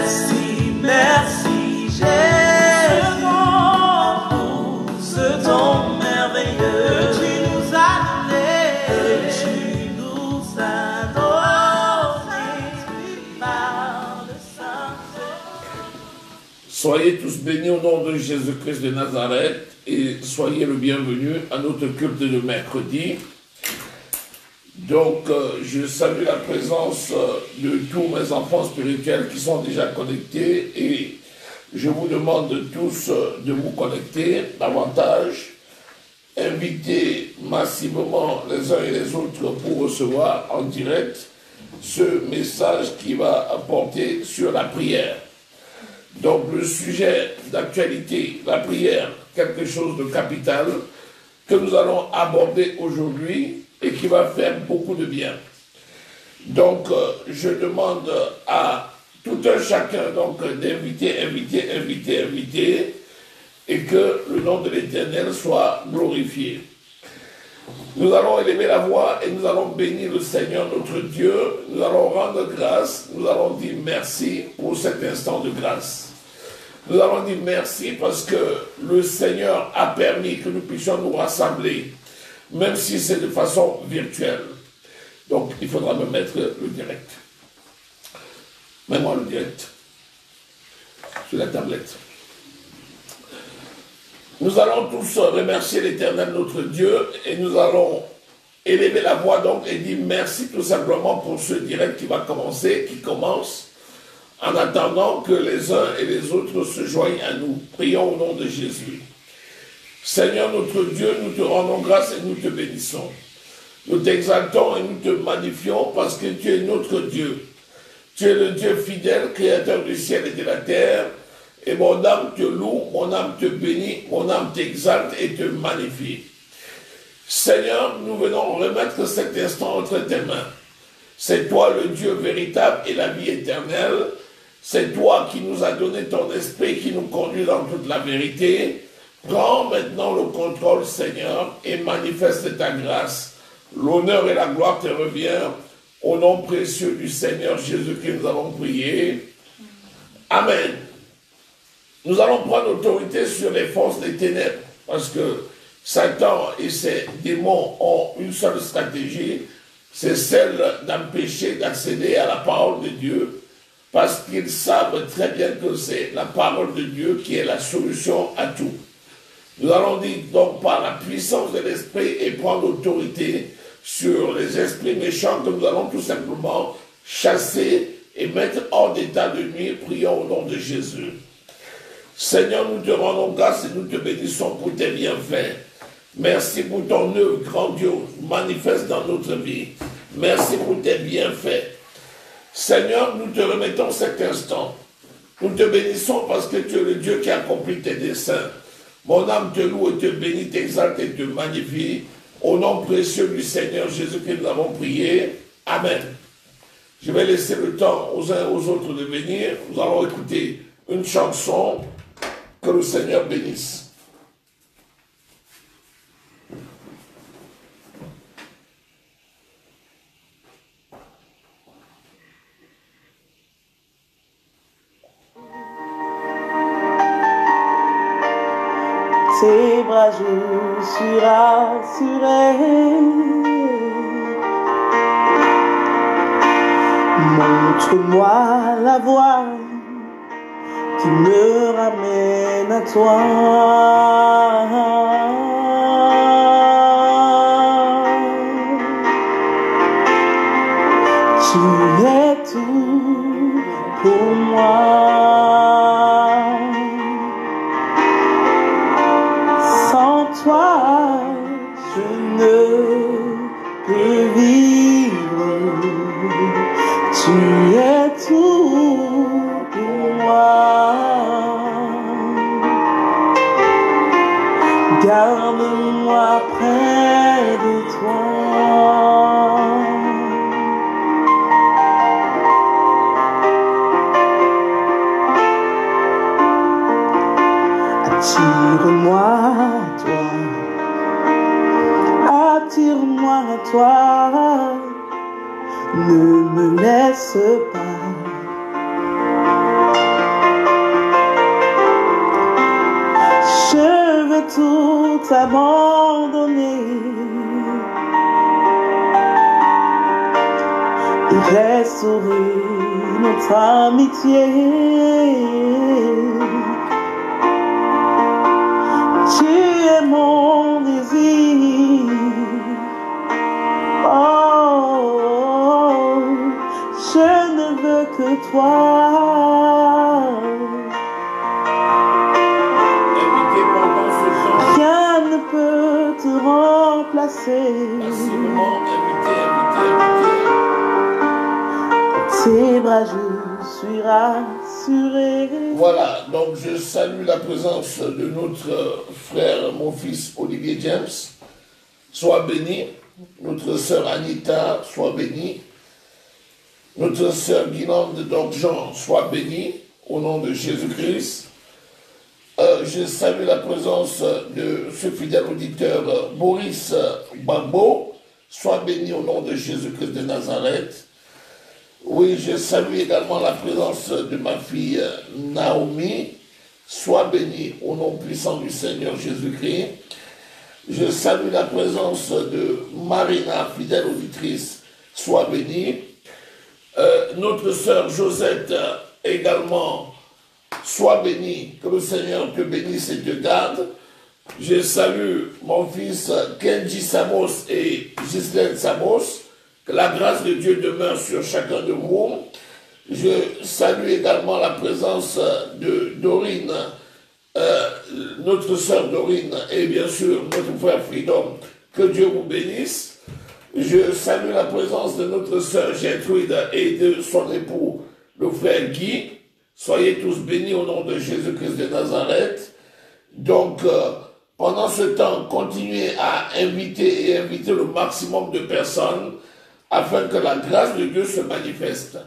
merci, merci Jésus pour ce don merveilleux que tu nous as donné, que tu nous as donné par le Saint-Esprit. Soyez tous bénis au nom de Jésus-Christ de Nazareth et soyez le bienvenu à notre culte de mercredi. Donc, je salue la présence de tous mes enfants spirituels qui sont déjà connectés et je vous demande tous de vous connecter davantage. Invitez massivement les uns et les autres pour recevoir en direct ce message qui va apporter sur la prière. Donc, le sujet d'actualité, la prière, quelque chose de capital que nous allons aborder aujourd'hui et qui va faire beaucoup de bien. Donc, je demande à tout un chacun d'inviter, et que le nom de l'Éternel soit glorifié. Nous allons élever la voix et nous allons bénir le Seigneur notre Dieu. Nous allons rendre grâce, nous allons dire merci pour cet instant de grâce. Nous allons dire merci parce que le Seigneur a permis que nous puissions nous rassembler, même si c'est de façon virtuelle. Donc, il faudra me mettre le direct. Mets-moi le direct sur la tablette. Nous allons tous remercier l'Éternel notre Dieu et nous allons élever la voix donc et dire merci tout simplement pour ce direct qui va commencer, qui commence, en attendant que les uns et les autres se joignent à nous. Prions au nom de Jésus. Seigneur notre Dieu, nous te rendons grâce et nous te bénissons. Nous t'exaltons et nous te magnifions parce que tu es notre Dieu. Tu es le Dieu fidèle, créateur du ciel et de la terre. Et mon âme te loue, mon âme te bénit, mon âme t'exalte et te magnifie. Seigneur, nous venons remettre cet instant entre tes mains. C'est toi le Dieu véritable et la vie éternelle. C'est toi qui nous as donné ton esprit, qui nous conduit dans toute la vérité. Prends maintenant le contrôle, Seigneur, et manifeste ta grâce. L'honneur et la gloire te reviennent. Au nom précieux du Seigneur Jésus-Christ, nous allons prier. Amen. Nous allons prendre autorité sur les forces des ténèbres, parce que Satan et ses démons ont une seule stratégie, c'est celle d'empêcher d'accéder à la parole de Dieu, parce qu'ils savent très bien que c'est la parole de Dieu qui est la solution à tout. Nous allons dire donc par la puissance de l'esprit et prendre autorité sur les esprits méchants que nous allons tout simplement chasser et mettre hors d'état de nuit. Prions au nom de Jésus. Seigneur, nous te rendons grâce et nous te bénissons pour tes bienfaits. Merci pour ton œuvre grandiose, manifeste dans notre vie. Merci pour tes bienfaits. Seigneur, nous te remettons cet instant. Nous te bénissons parce que tu es le Dieu qui accomplit tes desseins. Mon âme te loue et te bénit, t'exalte et te magnifie. Au nom précieux du Seigneur Jésus-Christ, nous avons prié. Amen. Je vais laisser le temps aux uns et aux autres de venir. Nous allons écouter une chanson. Que le Seigneur bénisse. Tes bras je suis rassuré. Montre-moi la voie qui me ramène à toi. Tu es tout pour moi. Sans toi, je ne peux vivre. Tu es tout pour moi. Garde-moi près de toi. Attire-moi à toi. Attire-moi à toi. Ne me laisse pas. tout abandonné. Et restaurer notre amitié. Tu es mon désir. Oh, je ne veux que toi. Rien ne peut te remplacer. Tes bras, je suis rassuré. Voilà, donc je salue la présence de notre frère, mon fils Olivier James. Sois béni. Notre sœur Anita, sois bénie. Notre sœur Guinande d'Orgean, sois bénie. Au nom de Jésus-Christ. Je salue la présence de ce fidèle auditeur Boris Bambo. Sois béni au nom de Jésus-Christ de Nazareth. Oui, je salue également la présence de ma fille Naomi. Sois bénie au nom puissant du Seigneur Jésus-Christ. Je salue la présence de Marina, fidèle auditrice. Sois bénie. Notre sœur Josette également. Sois bénie. Que le Seigneur te bénisse et te garde. Je salue mon fils Kenji Samos et Ghislaine Samos. Que la grâce de Dieu demeure sur chacun de vous. Je salue également la présence de Dorine, notre sœur Dorine, et bien sûr notre frère Freedom. Que Dieu vous bénisse. Je salue la présence de notre sœur Gertrude et de son époux, le frère Guy. Soyez tous bénis au nom de Jésus-Christ de Nazareth. Donc, pendant ce temps, continuez à inviter le maximum de personnes afin que la grâce de Dieu se manifeste.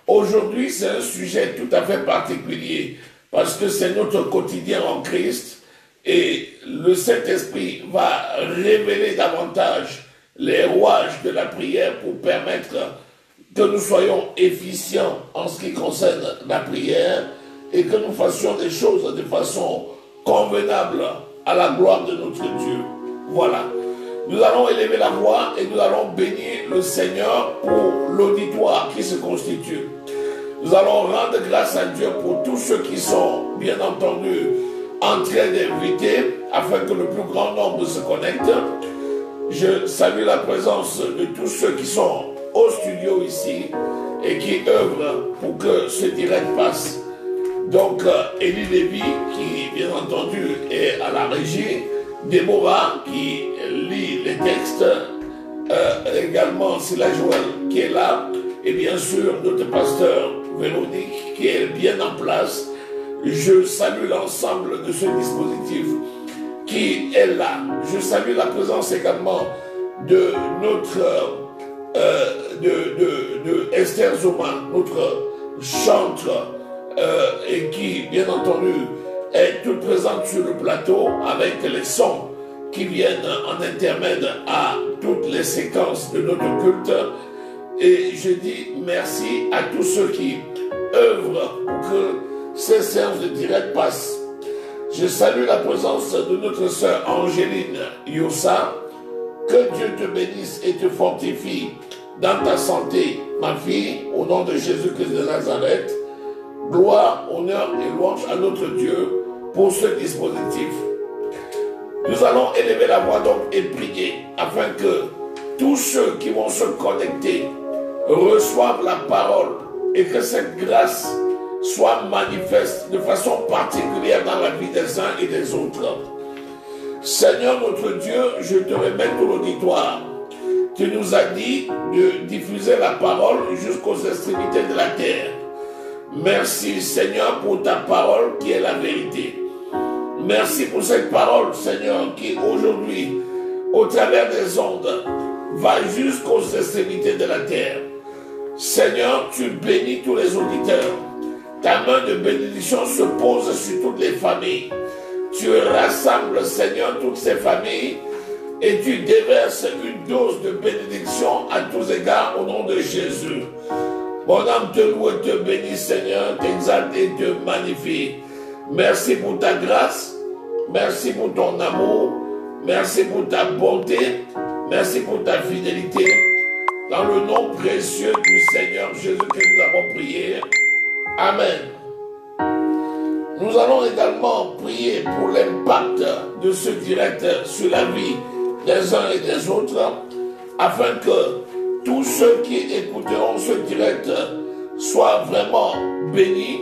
Aujourd'hui, c'est un sujet tout à fait particulier parce que c'est notre quotidien en Christ et le Saint-Esprit va révéler davantage les rouages de la prière pour permettre que nous soyons efficients en ce qui concerne la prière et que nous fassions des choses de façon convenable à la gloire de notre Dieu. Voilà. Nous allons élever la voix et nous allons bénir le Seigneur pour l'auditoire qui se constitue. Nous allons rendre grâce à Dieu pour tous ceux qui sont, bien entendu, en train d'inviter afin que le plus grand nombre se connecte. Je salue la présence de tous ceux qui sont au studio ici et qui œuvrent pour que ce direct passe. Donc, Élie Lévy, qui, bien entendu, est à la régie, Déborah, qui lit les textes, également Sila Joël, qui est là, et bien sûr, notre pasteur Véronique, qui est bien en place. Je salue l'ensemble de ce dispositif qui est là. Je salue la présence également de notre de Esther Zoma, notre chantre, et qui, bien entendu, est toute présente sur le plateau avec les sons qui viennent en intermède à toutes les séquences de notre culte. Et je dis merci à tous ceux qui œuvrent pour que ces séances de direct passent. Je salue la présence de notre sœur Angéline Yossa. Que Dieu te bénisse et te fortifie dans ta santé, ma fille, au nom de Jésus-Christ de Nazareth. Gloire, honneur et louange à notre Dieu pour ce dispositif. Nous allons élever la voix donc et prier afin que tous ceux qui vont se connecter reçoivent la parole et que cette grâce soit manifeste de façon particulière dans la vie des uns et des autres. Seigneur notre Dieu, je te remets tout l'auditoire. Tu nous as dit de diffuser la parole jusqu'aux extrémités de la terre. Merci Seigneur pour ta parole qui est la vérité. Merci pour cette parole Seigneur qui aujourd'hui, au travers des ondes, va jusqu'aux extrémités de la terre. Seigneur, tu bénis tous les auditeurs. Ta main de bénédiction se pose sur toutes les familles. Tu rassembles, Seigneur, toutes ces familles et tu déverses une dose de bénédiction à tous égards au nom de Jésus. Mon âme te loue et te bénit, Seigneur, t'exalte et te magnifie. Merci pour ta grâce. Merci pour ton amour. Merci pour ta bonté. Merci pour ta fidélité. Dans le nom précieux du Seigneur Jésus que nous avons prié. Amen. Nous allons également prier pour l'impact de ce direct sur la vie des uns et des autres, afin que tous ceux qui écouteront ce direct soient vraiment bénis.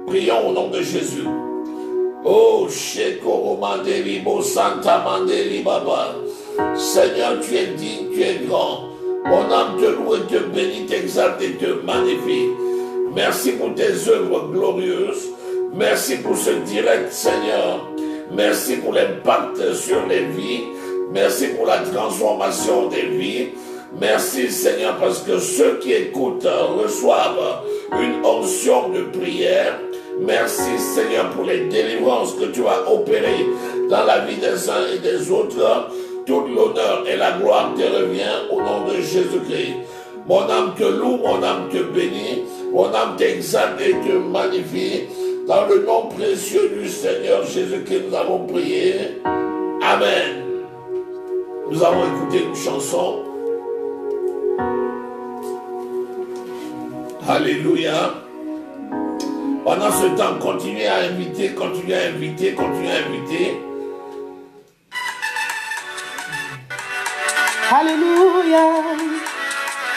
Prions au nom de Jésus. Oh, Shekoro Mandeli, Bo Santa Mandeli Baba. Seigneur, tu es digne, tu es grand. Mon âme te loue et te bénit, t'exalte et te magnifie. Merci pour tes œuvres glorieuses. Merci pour ce direct, Seigneur. Merci pour l'impact sur les vies. Merci pour la transformation des vies. Merci, Seigneur, parce que ceux qui écoutent reçoivent une onction de prière. Merci, Seigneur, pour les délivrances que tu as opérées dans la vie des uns et des autres. Toute l'honneur et la gloire te revient au nom de Jésus-Christ. Mon âme te loue, mon âme te bénit, mon âme t'exalte et te magnifie. Dans le nom précieux du Seigneur Jésus-Christ, nous avons prié. Amen. Nous avons écouté une chanson. Alléluia. Pendant ce temps, continuez à inviter, continuez à inviter, continuez à inviter. Alléluia.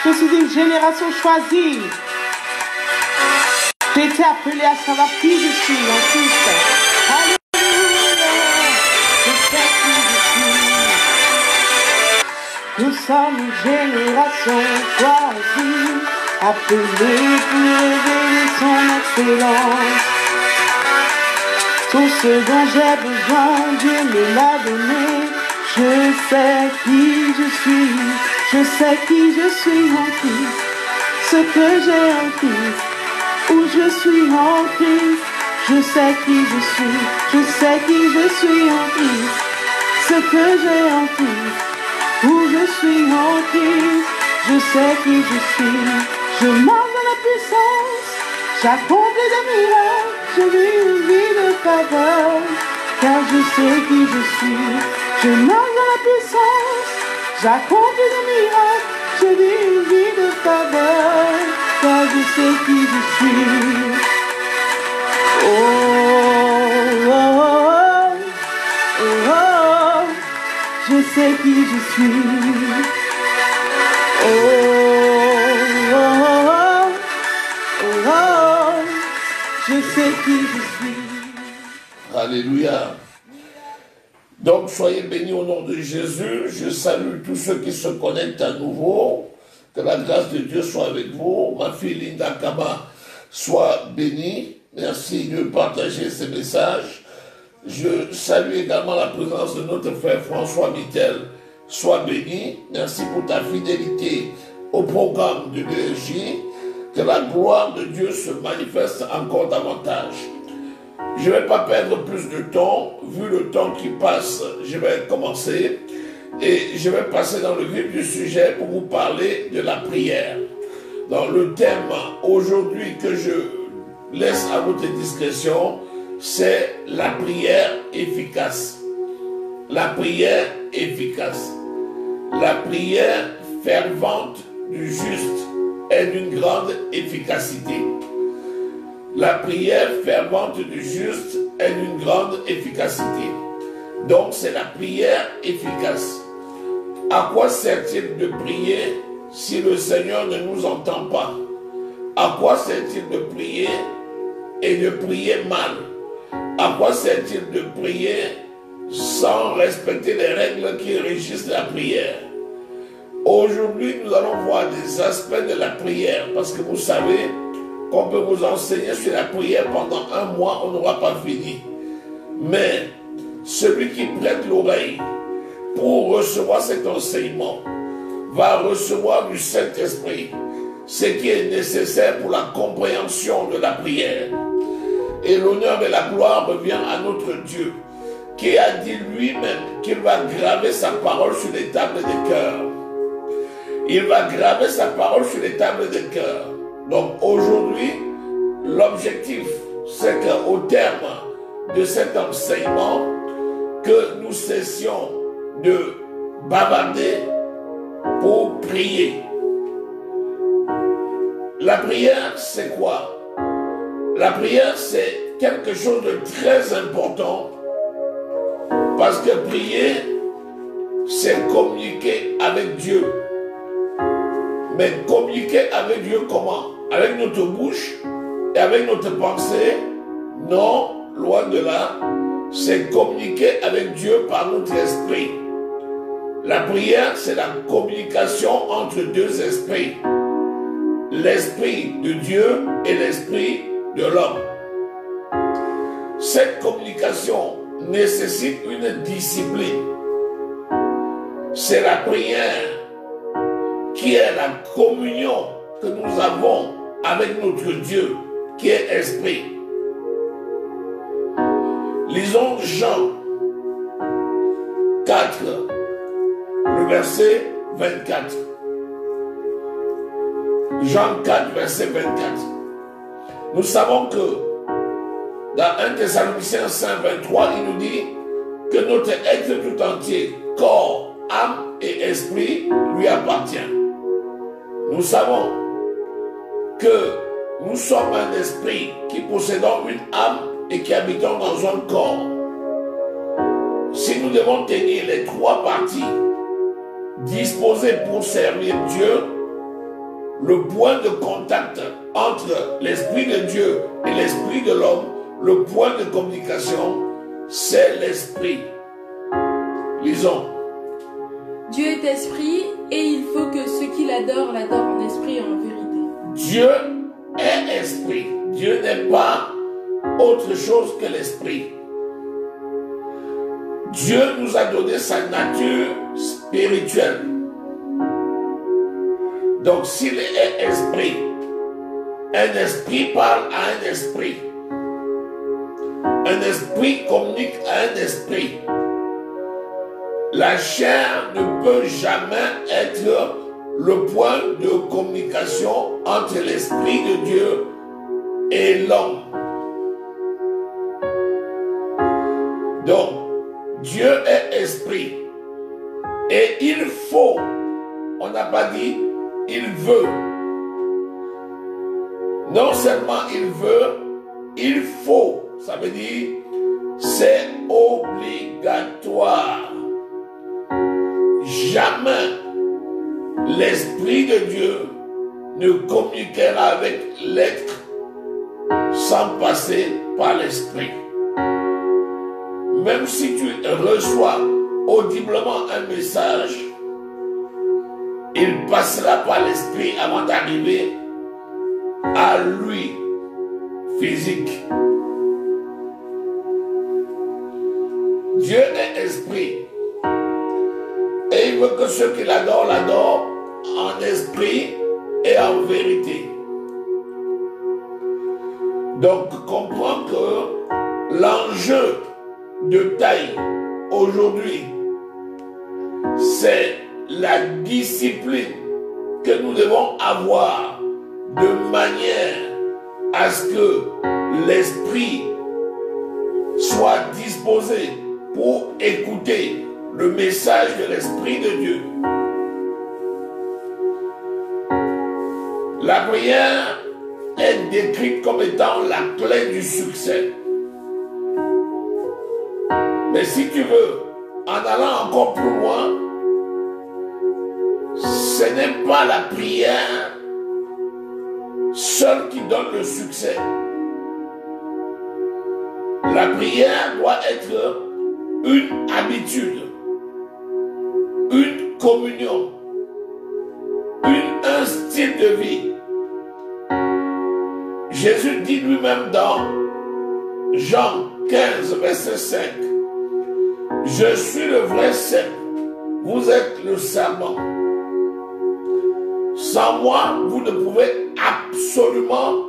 Je suis une génération choisie. J'ai été appelé à savoir qui je suis en Christ. Alléluia. Je sais qui je suis. Nous sommes une génération choisie, appelée pour révéler son excellence. Tout ce dont j'ai besoin, Dieu me l'a donné. Je sais qui je suis, je sais qui je suis en Christ. Ce que j'ai en Christ, où je suis en Christ. Je sais qui je suis, je sais qui je suis en Christ. Ce que j'ai en Christ, où je suis en Christ. Je sais qui je suis, je marche dans la puissance. J'accomplis des miracles, je vis une vie de faveur. Car je sais qui je suis, je marche dans la puissance. J'accomplis des miracles, je vis une vie de faveur. Car je sais qui je suis. Oh, oh, oh, oh, oh. Je sais qui je suis. Oh, oh, oh, oh, oh. Je sais qui je suis. Alléluia. Donc, soyez bénis au nom de Jésus. Je salue tous ceux qui se connectent à nouveau. Que la grâce de Dieu soit avec vous. Ma fille Linda Kama soit bénie. Merci de partager ces messages. Je salue également la présence de notre frère François Mittel. Sois béni. Merci pour ta fidélité au programme de l'ESJ. Que la gloire de Dieu se manifeste encore davantage. Je ne vais pas perdre plus de temps. Vu le temps qui passe, je vais commencer. Et je vais passer dans le vif du sujet pour vous parler de la prière. Dans le thème aujourd'hui que je laisse à votre discrétion, c'est la prière efficace. La prière efficace. La prière fervente du juste est d'une grande efficacité. La prière fervente du juste est d'une grande efficacité. Donc c'est la prière efficace. À quoi sert-il de prier si le Seigneur ne nous entend pas? À quoi sert-il de prier et de prier mal? À quoi sert-il de prier sans respecter les règles qui régissent la prière? Aujourd'hui, nous allons voir des aspects de la prière, parce que vous savez qu'on peut vous enseigner sur la prière pendant un mois, on n'aura pas fini. Mais celui qui prête l'oreille pour recevoir cet enseignement va recevoir du Saint-Esprit ce qui est nécessaire pour la compréhension de la prière. Et l'honneur et la gloire revient à notre Dieu, qui a dit lui-même qu'il va graver sa parole sur les tables des cœurs. Il va graver sa parole sur les tables des cœurs. Donc aujourd'hui, l'objectif, c'est qu'au terme de cet enseignement, que nous cessions de bavarder pour prier. La prière, c'est quoi? La prière, c'est quelque chose de très important parce que prier, c'est communiquer avec Dieu. Mais communiquer avec Dieu comment? Avec notre bouche et avec notre pensée? Non, loin de là. C'est communiquer avec Dieu par notre esprit. La prière, c'est la communication entre deux esprits. L'esprit de Dieu et l'esprit de l'homme. Cette communication nécessite une discipline. C'est la prière qui est la communion que nous avons avec notre Dieu, qui est esprit. Lisons Jean 4, le verset 24. Jean 4, verset 24. Nous savons que dans 1 Thessaloniciens 5, 23, il nous dit que notre être tout entier, corps, âme et esprit, lui appartient. Nous savons que nous sommes un esprit qui possédons une âme et qui habitons dans un corps. Si nous devons tenir les trois parties disposées pour servir Dieu, le point de contact entre l'esprit de Dieu et l'esprit de l'homme, le point de communication, c'est l'esprit. Lisons. Dieu est esprit et il faut que ceux qui l'adorent l'adorent en esprit et en vérité. Dieu est esprit. Dieu n'est pas autre chose que l'esprit. Dieu nous a donné sa nature spirituelle. Donc s'il est esprit, un esprit parle à un esprit. Un esprit communique à un esprit. La chair ne peut jamais être le point de communication entre l'esprit de Dieu et l'homme. Donc, Dieu est esprit. Et il faut, on n'a pas dit, il veut. Non seulement il veut, il faut. Ça veut dire, c'est obligatoire. Jamais l'Esprit de Dieu ne communiquera avec l'être sans passer par l'Esprit. Même si tu reçois audiblement un message, il passera par l'Esprit avant d'arriver à lui, physique. Dieu est esprit. Et il veut que ceux qui l'adorent, l'adorent en esprit et en vérité. Donc, comprends que l'enjeu de taille aujourd'hui, c'est la discipline que nous devons avoir de manière à ce que l'esprit soit disposé pour écouter le message de l'Esprit de Dieu. La prière est décrite comme étant la clé du succès. Mais si tu veux, en allant encore plus loin, ce n'est pas la prière seule qui donne le succès. La prière doit être une habitude, une communion, un style de vie. Jésus dit lui-même dans Jean 15, verset 5, « Je suis le vrai cep, vous êtes le serment. Sans moi, vous ne pouvez absolument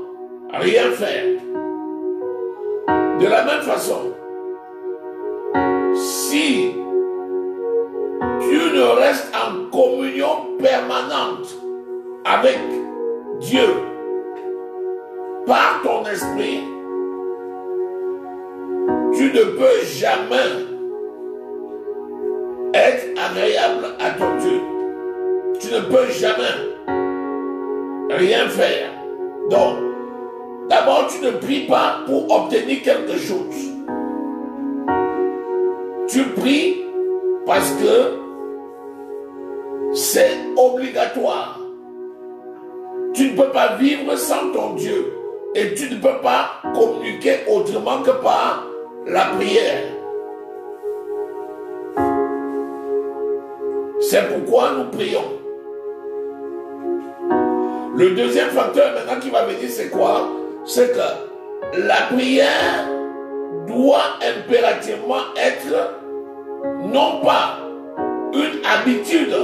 rien faire. » De la même façon, si tu ne restes en communion permanente avec Dieu par ton esprit, tu ne peux jamais agréable à ton Dieu. Tu ne peux jamais rien faire. Donc, d'abord, tu ne pries pas pour obtenir quelque chose. Tu pries parce que c'est obligatoire. Tu ne peux pas vivre sans ton Dieu. Et tu ne peux pas communiquer autrement que par la prière. C'est pourquoi nous prions. Le deuxième facteur maintenant qui va venir, c'est quoi? C'est que la prière doit impérativement être non pas une habitude,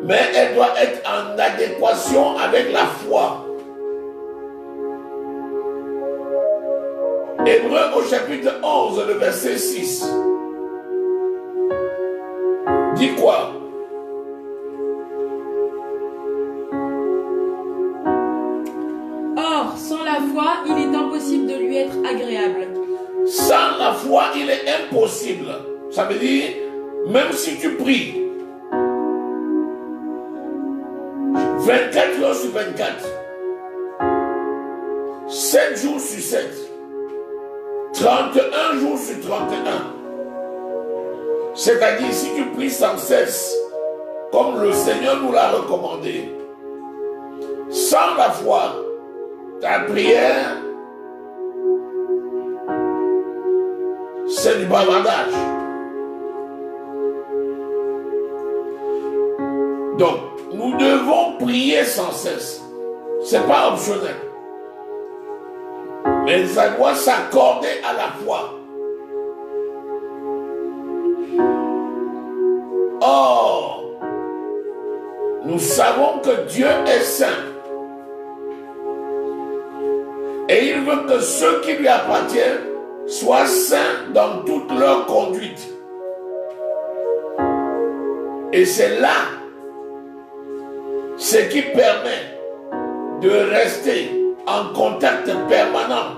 mais elle doit être en adéquation avec la foi. Hébreux au chapitre 11, le verset 6. Dit quoi? Or, sans la foi, il est impossible de lui être agréable. Sans la foi, il est impossible. Ça veut dire, même si tu pries 24 heures sur 24, 7 jours sur 7, 31 jours sur 31, c'est-à-dire si tu pries sans cesse, comme le Seigneur nous l'a recommandé, sans la foi, ta prière, c'est du bavardage. Donc, nous devons prier sans cesse. Ce n'est pas optionnel. Mais ça doit s'accorder à la foi. Or, nous savons que Dieu est saint. Et il veut que ceux qui lui appartiennent soient saints dans toute leur conduite. Et c'est là ce qui permet de rester en contact permanent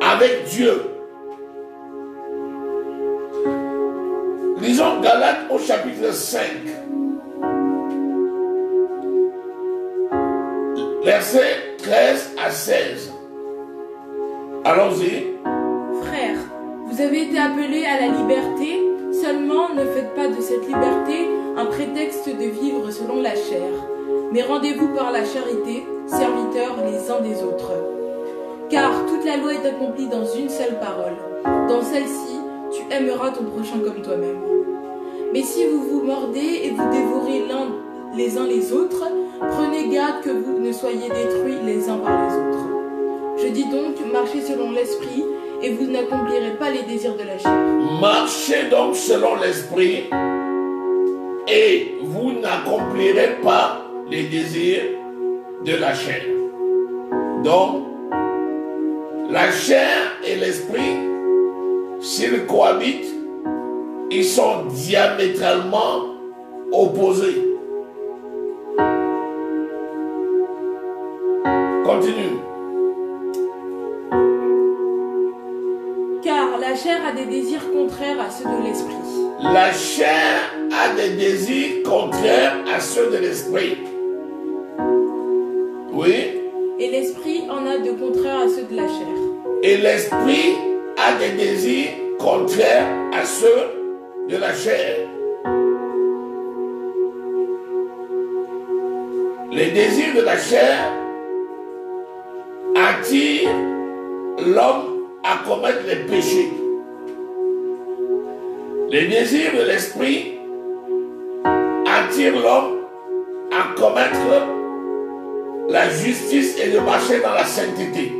avec Dieu. Lisons Galates au chapitre 5. Versets 13 à 16. Allons-y. Frères, vous avez été appelés à la liberté, seulement ne faites pas de cette liberté un prétexte de vivre selon la chair, mais rendez-vous par la charité, serviteurs les uns des autres. Car toute la loi est accomplie dans une seule parole. Dans celle-ci, tu aimeras ton prochain comme toi-même. Mais si vous vous mordez et vous dévorez les uns les autres, prenez garde que vous ne soyez détruits les uns par les autres. Je dis donc, marchez selon l'esprit, et vous n'accomplirez pas les désirs de la chair. Marchez donc selon l'esprit, et vous n'accomplirez pas les désirs de la chair. Donc, la chair et l'esprit, s'ils cohabitent, ils sont diamétralement opposés. Continue. Car la chair a des désirs contraires à ceux de l'esprit. La chair a des désirs contraires à ceux de l'esprit. Oui. Et l'esprit en a de contraires à ceux de la chair. Et l'esprit a des désirs contraires à ceux de la chair. Les désirs de la chair attirent l'homme à commettre les péchés. Les désirs de l'esprit attirent l'homme à commettre la justice et de marcher dans la sainteté.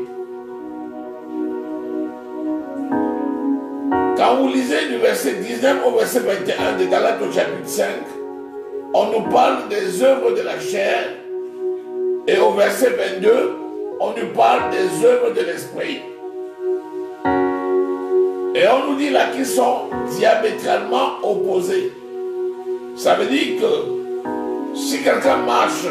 Quand vous lisez du verset 19 au verset 21 de Galates au chapitre 5, on nous parle des œuvres de la chair, et au verset 22, on nous parle des œuvres de l'esprit. Et on nous dit là qu'ils sont diamétralement opposés. Ça veut dire que si quelqu'un marche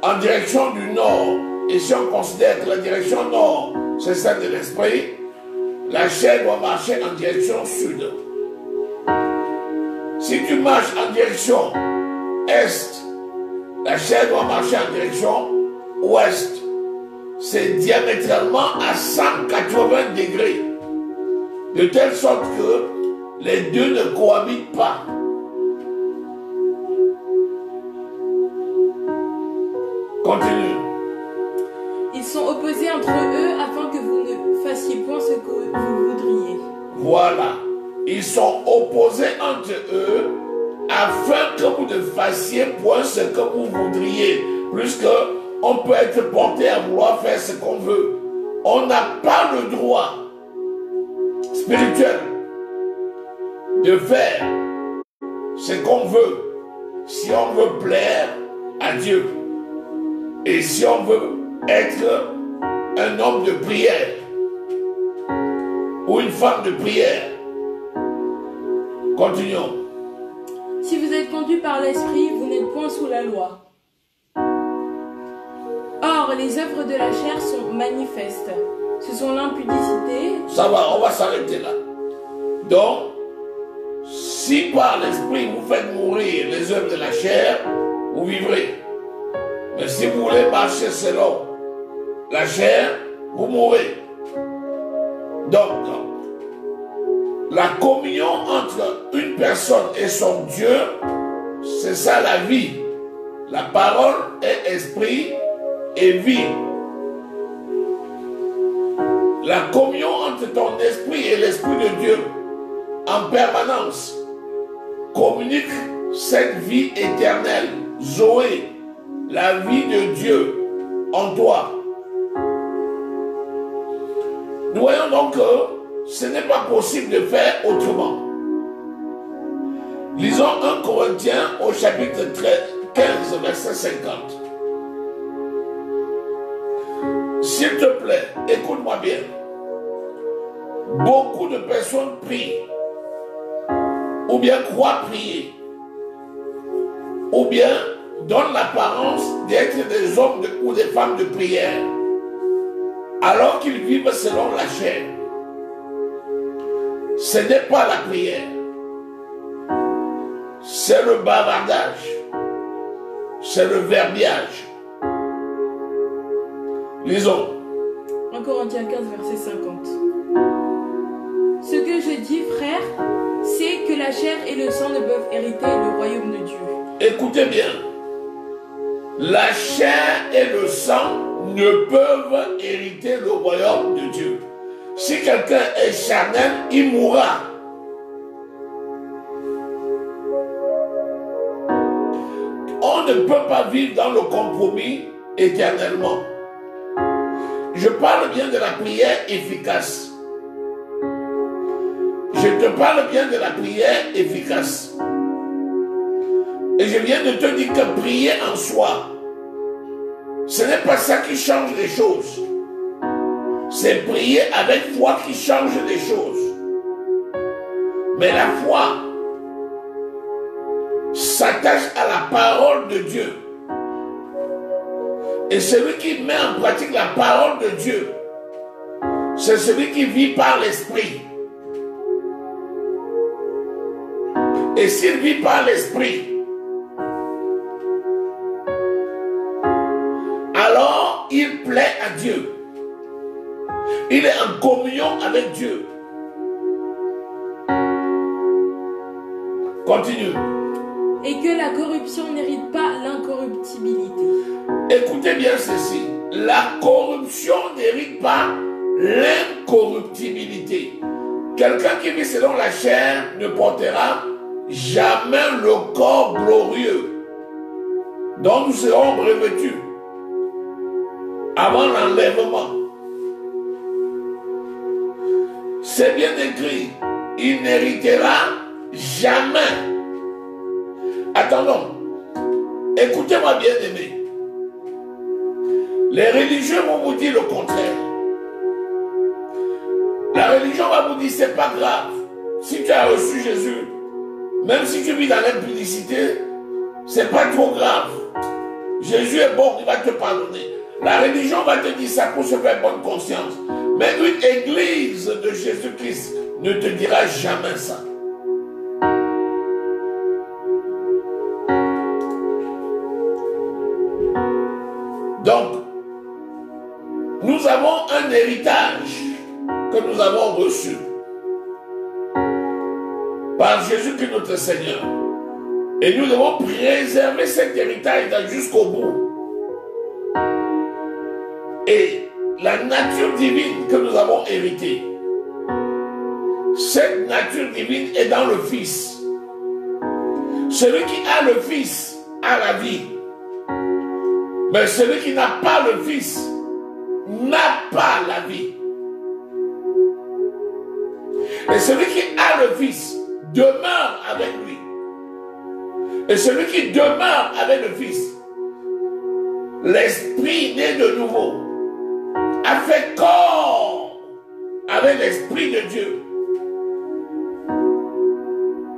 en direction du nord, et si on considère que la direction nord, c'est celle de l'esprit, la chair doit marcher en direction sud. Si tu marches en direction est, la chair doit marcher en direction ouest. C'est diamétralement à 180 degrés. De telle sorte que les deux ne cohabitent pas. Continue. Ils sont opposés entre eux afin que vous ne fassiez point ce que vous voudriez. Voilà. Ils sont opposés entre eux afin que vous ne fassiez point ce que vous voudriez. Puisque on peut être porté à vouloir faire ce qu'on veut. On n'a pas le droit spirituel de faire ce qu'on veut si on veut plaire à Dieu et si on veut être un homme de prière ou une femme de prière. Continuons. Si vous êtes conduits par l'esprit, vous n'êtes point sous la loi. Or, les œuvres de la chair sont manifestes. Ce sont l'impudicité. Ça va, on va s'arrêter là. Donc, si par l'esprit vous faites mourir les œuvres de la chair, vous vivrez. Mais si vous voulez marcher selon la chair, vous mourrez. Donc, la communion entre une personne et son Dieu, c'est ça la vie. La parole est esprit et vie. La communion entre ton esprit et l'esprit de Dieu en permanence communique cette vie éternelle, Zoé, la vie de Dieu en toi. Nous voyons donc que ce n'est pas possible de faire autrement. Lisons 1 Corinthiens au chapitre 15, verset 50. S'il te plaît, écoute-moi bien. Beaucoup de personnes prient, ou bien croient prier, ou bien donnent l'apparence d'être des hommes ou des femmes de prière, alors qu'ils vivent selon la chair. Ce n'est pas la prière, c'est le bavardage, c'est le verbiage. Lisons. 1 Corinthiens 15, verset 50. Ce que je dis, frère, c'est que la chair et le sang ne peuvent hériter le royaume de Dieu. Écoutez bien. La chair et le sang ne peuvent hériter le royaume de Dieu. Si quelqu'un est charnel, il mourra. On ne peut pas vivre dans le compromis éternellement. Je parle bien de la prière efficace. Je te parle bien de la prière efficace. Et je viens de te dire que prier en soi, ce n'est pas ça qui change les choses. C'est prier avec foi qui change les choses. Mais la foi s'attache à la parole de Dieu. Et celui qui met en pratique la parole de Dieu, c'est celui qui vit par l'esprit. Et s'il vit par l'esprit, alors il plaît à Dieu. Il est en communion avec Dieu. Continue. Et que la corruption n'hérite pas l'incorruptibilité. Écoutez bien ceci. La corruption n'hérite pas l'incorruptibilité. Quelqu'un qui vit selon la chair ne portera jamais le corps glorieux dont nous serons revêtus avant l'enlèvement. C'est bien écrit. Il n'héritera jamais. Attendons. Écoutez-moi bien aimé. Les religieux vont vous dire le contraire. La religion va vous dire c'est pas grave. Si tu as reçu Jésus, même si tu vis dans l'impudicité, c'est pas trop grave. Jésus est bon, il va te pardonner. La religion va te dire ça pour se faire bonne conscience. Mais une église de Jésus-Christ ne te dira jamais ça. avons un héritage que nous avons reçu par Jésus-Christ notre Seigneur. Et nous devons préserver cet héritage jusqu'au bout. Et la nature divine que nous avons héritée, cette nature divine est dans le Fils. Celui qui a le Fils a la vie. Mais celui qui n'a pas le Fils n'a pas la vie. Et celui qui a le Fils demeure avec lui. Et celui qui demeure avec le Fils, l'Esprit né de nouveau, a fait corps avec l'Esprit de Dieu.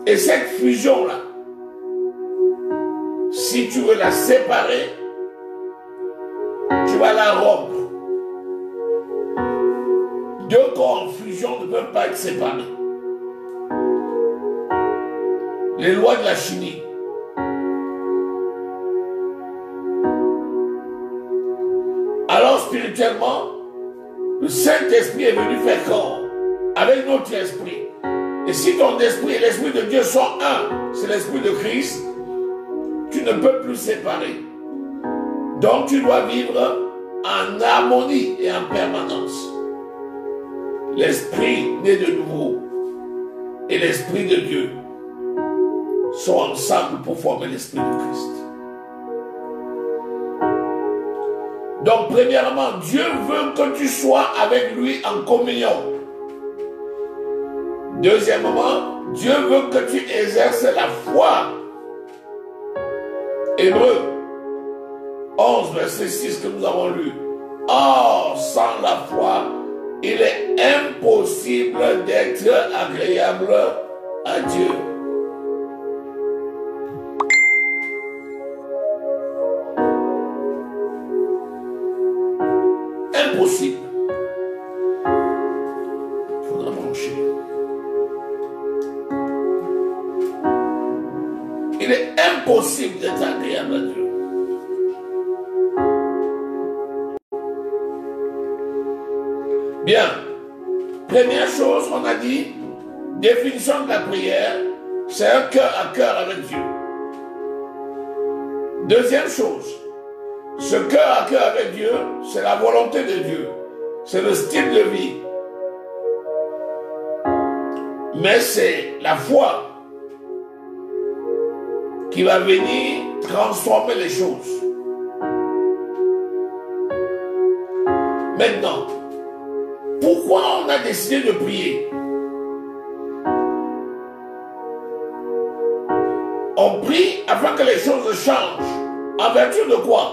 Et cette fusion-là, si tu veux la séparer, tu vas la rompre. Deux corps en fusion ne peuvent pas être séparés. Les lois de la chimie. Alors spirituellement, le Saint-Esprit est venu faire corps avec notre esprit. Et si ton esprit et l'esprit de Dieu sont un, c'est l'esprit de Christ, tu ne peux plus séparer. Donc tu dois vivre en harmonie et en permanence. L'esprit né de nouveau et l'esprit de Dieu sont ensemble pour former l'esprit de Christ. Donc premièrement, Dieu veut que tu sois avec lui en communion. Deuxièmement, Dieu veut que tu exerces la foi. Hébreux 11, verset 6 que nous avons lu. Or, sans la foi, il est impossible d'être agréable à Dieu. Impossible. Il faudra brancher. Il est impossible d'être agréable à Dieu. Bien. Première chose, on a dit, définition de la prière, c'est un cœur à cœur avec Dieu. Deuxième chose, ce cœur à cœur avec Dieu, c'est la volonté de Dieu. C'est le style de vie. Mais c'est la foi qui va venir transformer les choses. Maintenant, pourquoi on a décidé de prier? On prie afin que les choses changent. En vertu de quoi?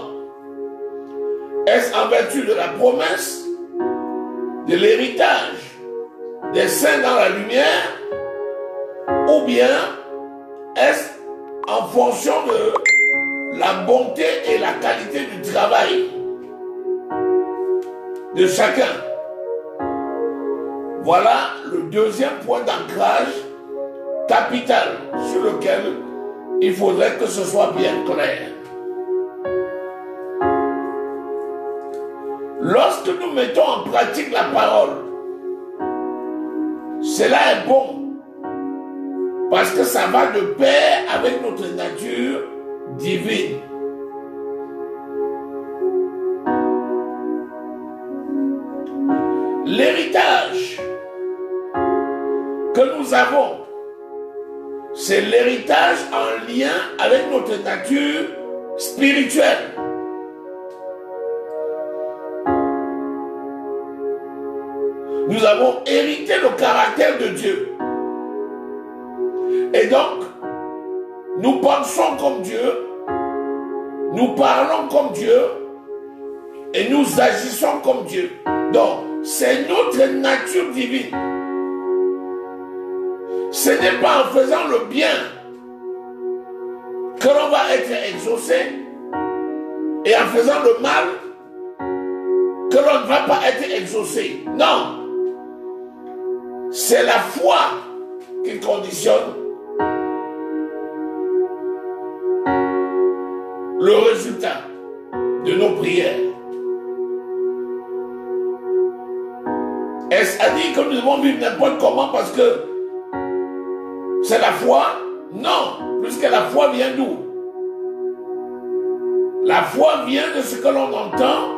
Est-ce en vertu de la promesse, de l'héritage des saints dans la lumière, ou bien est-ce en fonction de la bonté et la qualité du travail de chacun? Voilà le deuxième point d'ancrage capital sur lequel il faudrait que ce soit bien clair. Lorsque nous mettons en pratique la parole, cela est bon parce que ça va de pair avec notre nature divine. L'héritage que nous avons, c'est l'héritage en lien avec notre nature spirituelle. Nous avons hérité le caractère de Dieu. Et donc, nous pensons comme Dieu, nous parlons comme Dieu, et nous agissons comme Dieu. Donc, c'est notre nature divine. Ce n'est pas en faisant le bien que l'on va être exaucé, et en faisant le mal que l'on ne va pas être exaucé. Non. C'est la foi qui conditionne le résultat de nos prières. Est-ce à dire que nous devons vivre n'importe comment parce que c'est la foi? Non, puisque la foi vient d'où? La foi vient de ce que l'on entend,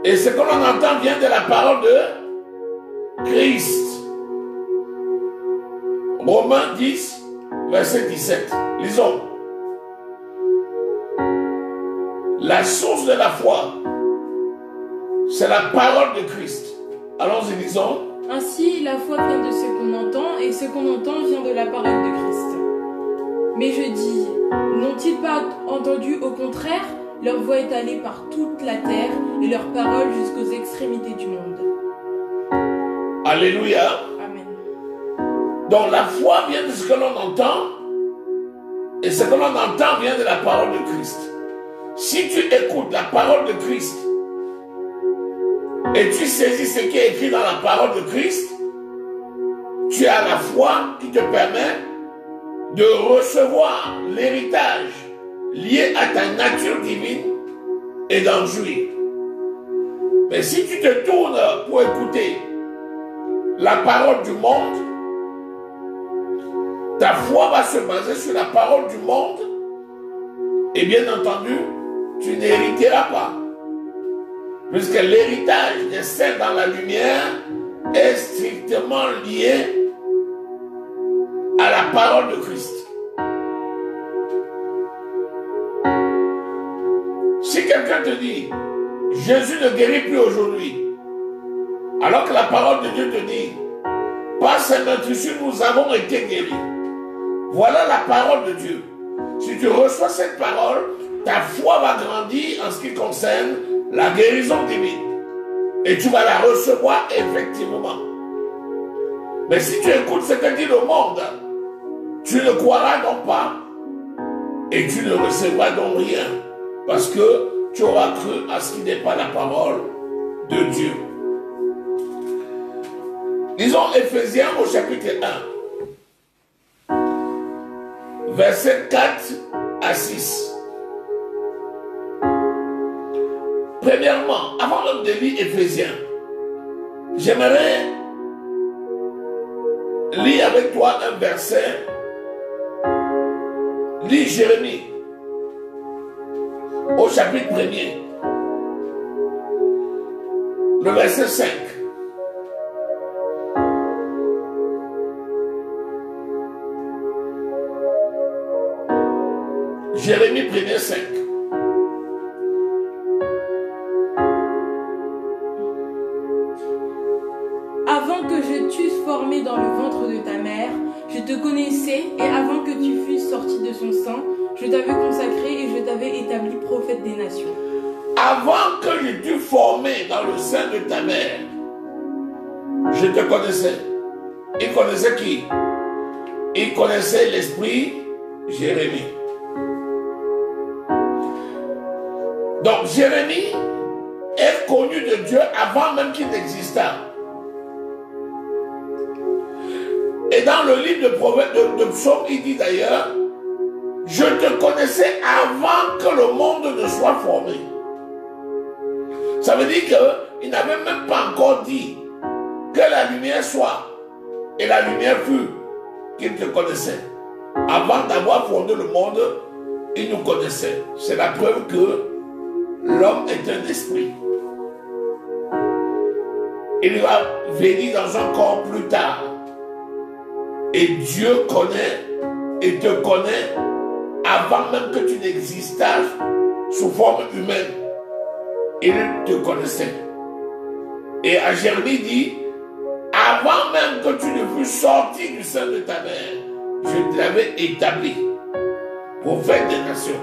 et ce que l'on entend vient de la parole de Christ. Romains 10, verset 17. Lisons. La source de la foi, c'est la parole de Christ. Allons-y, lisons. Ainsi, la foi vient de ce qu'on entend, et ce qu'on entend vient de la parole de Christ. Mais je dis, n'ont-ils pas entendu? Au contraire, leur voix est allée par toute la terre, et leur parole jusqu'aux extrémités du monde. Alléluia. Amen. Donc la foi vient de ce que l'on entend, et ce que l'on entend vient de la parole de Christ. Si tu écoutes la parole de Christ, et tu saisis ce qui est écrit dans la parole de Christ, tu as la foi qui te permet de recevoir l'héritage lié à ta nature divine et d'en jouir. Mais si tu te tournes pour écouter la parole du monde, ta foi va se baser sur la parole du monde et bien entendu, tu n'hériteras pas. Puisque l'héritage des saints dans la lumière est strictement lié à la parole de Christ. Si quelqu'un te dit, Jésus ne guérit plus aujourd'hui, alors que la parole de Dieu te dit, par sa meurtrissure nous avons été guéris. Voilà la parole de Dieu. Si tu reçois cette parole, ta foi va grandir en ce qui concerne la guérison divine. Et tu vas la recevoir effectivement. Mais si tu écoutes ce que dit le monde, tu ne croiras donc pas et tu ne recevras donc rien. Parce que tu auras cru à ce qui n'est pas la parole de Dieu. Lisons Éphésiens au chapitre 1. Versets 4 à 6. Premièrement, avant de lire Éphésiens, j'aimerais lire avec toi un verset. Lis Jérémie au chapitre 1er, le verset 5. Jérémie 1er 5. Avant que je t'eusse formé dans le ventre de ta mère, je te connaissais, et avant que tu fusses sorti de son sein, je t'avais consacré et je t'avais établi prophète des nations. Avant que je t'eusse formé dans le sein de ta mère, je te connaissais. Il connaissait qui? Il connaissait l'esprit Jérémie. Donc Jérémie est connu de Dieu avant même qu'il n'existât. Et dans le livre de Psaume, il dit d'ailleurs, je te connaissais avant que le monde ne soit formé. Ça veut dire qu'il n'avait même pas encore dit que la lumière soit, et la lumière fut, qu'il te connaissait. Avant d'avoir fondé le monde, il nous connaissait. C'est la preuve que l'homme est un esprit. Il va venir dans un corps plus tard. Et Dieu connaît et te connaît avant même que tu n'existas sous forme humaine. Il te connaissait. Et à Jérémie dit, avant même que tu ne fusses sorti du sein de ta mère, je t'avais établi prophète des nations.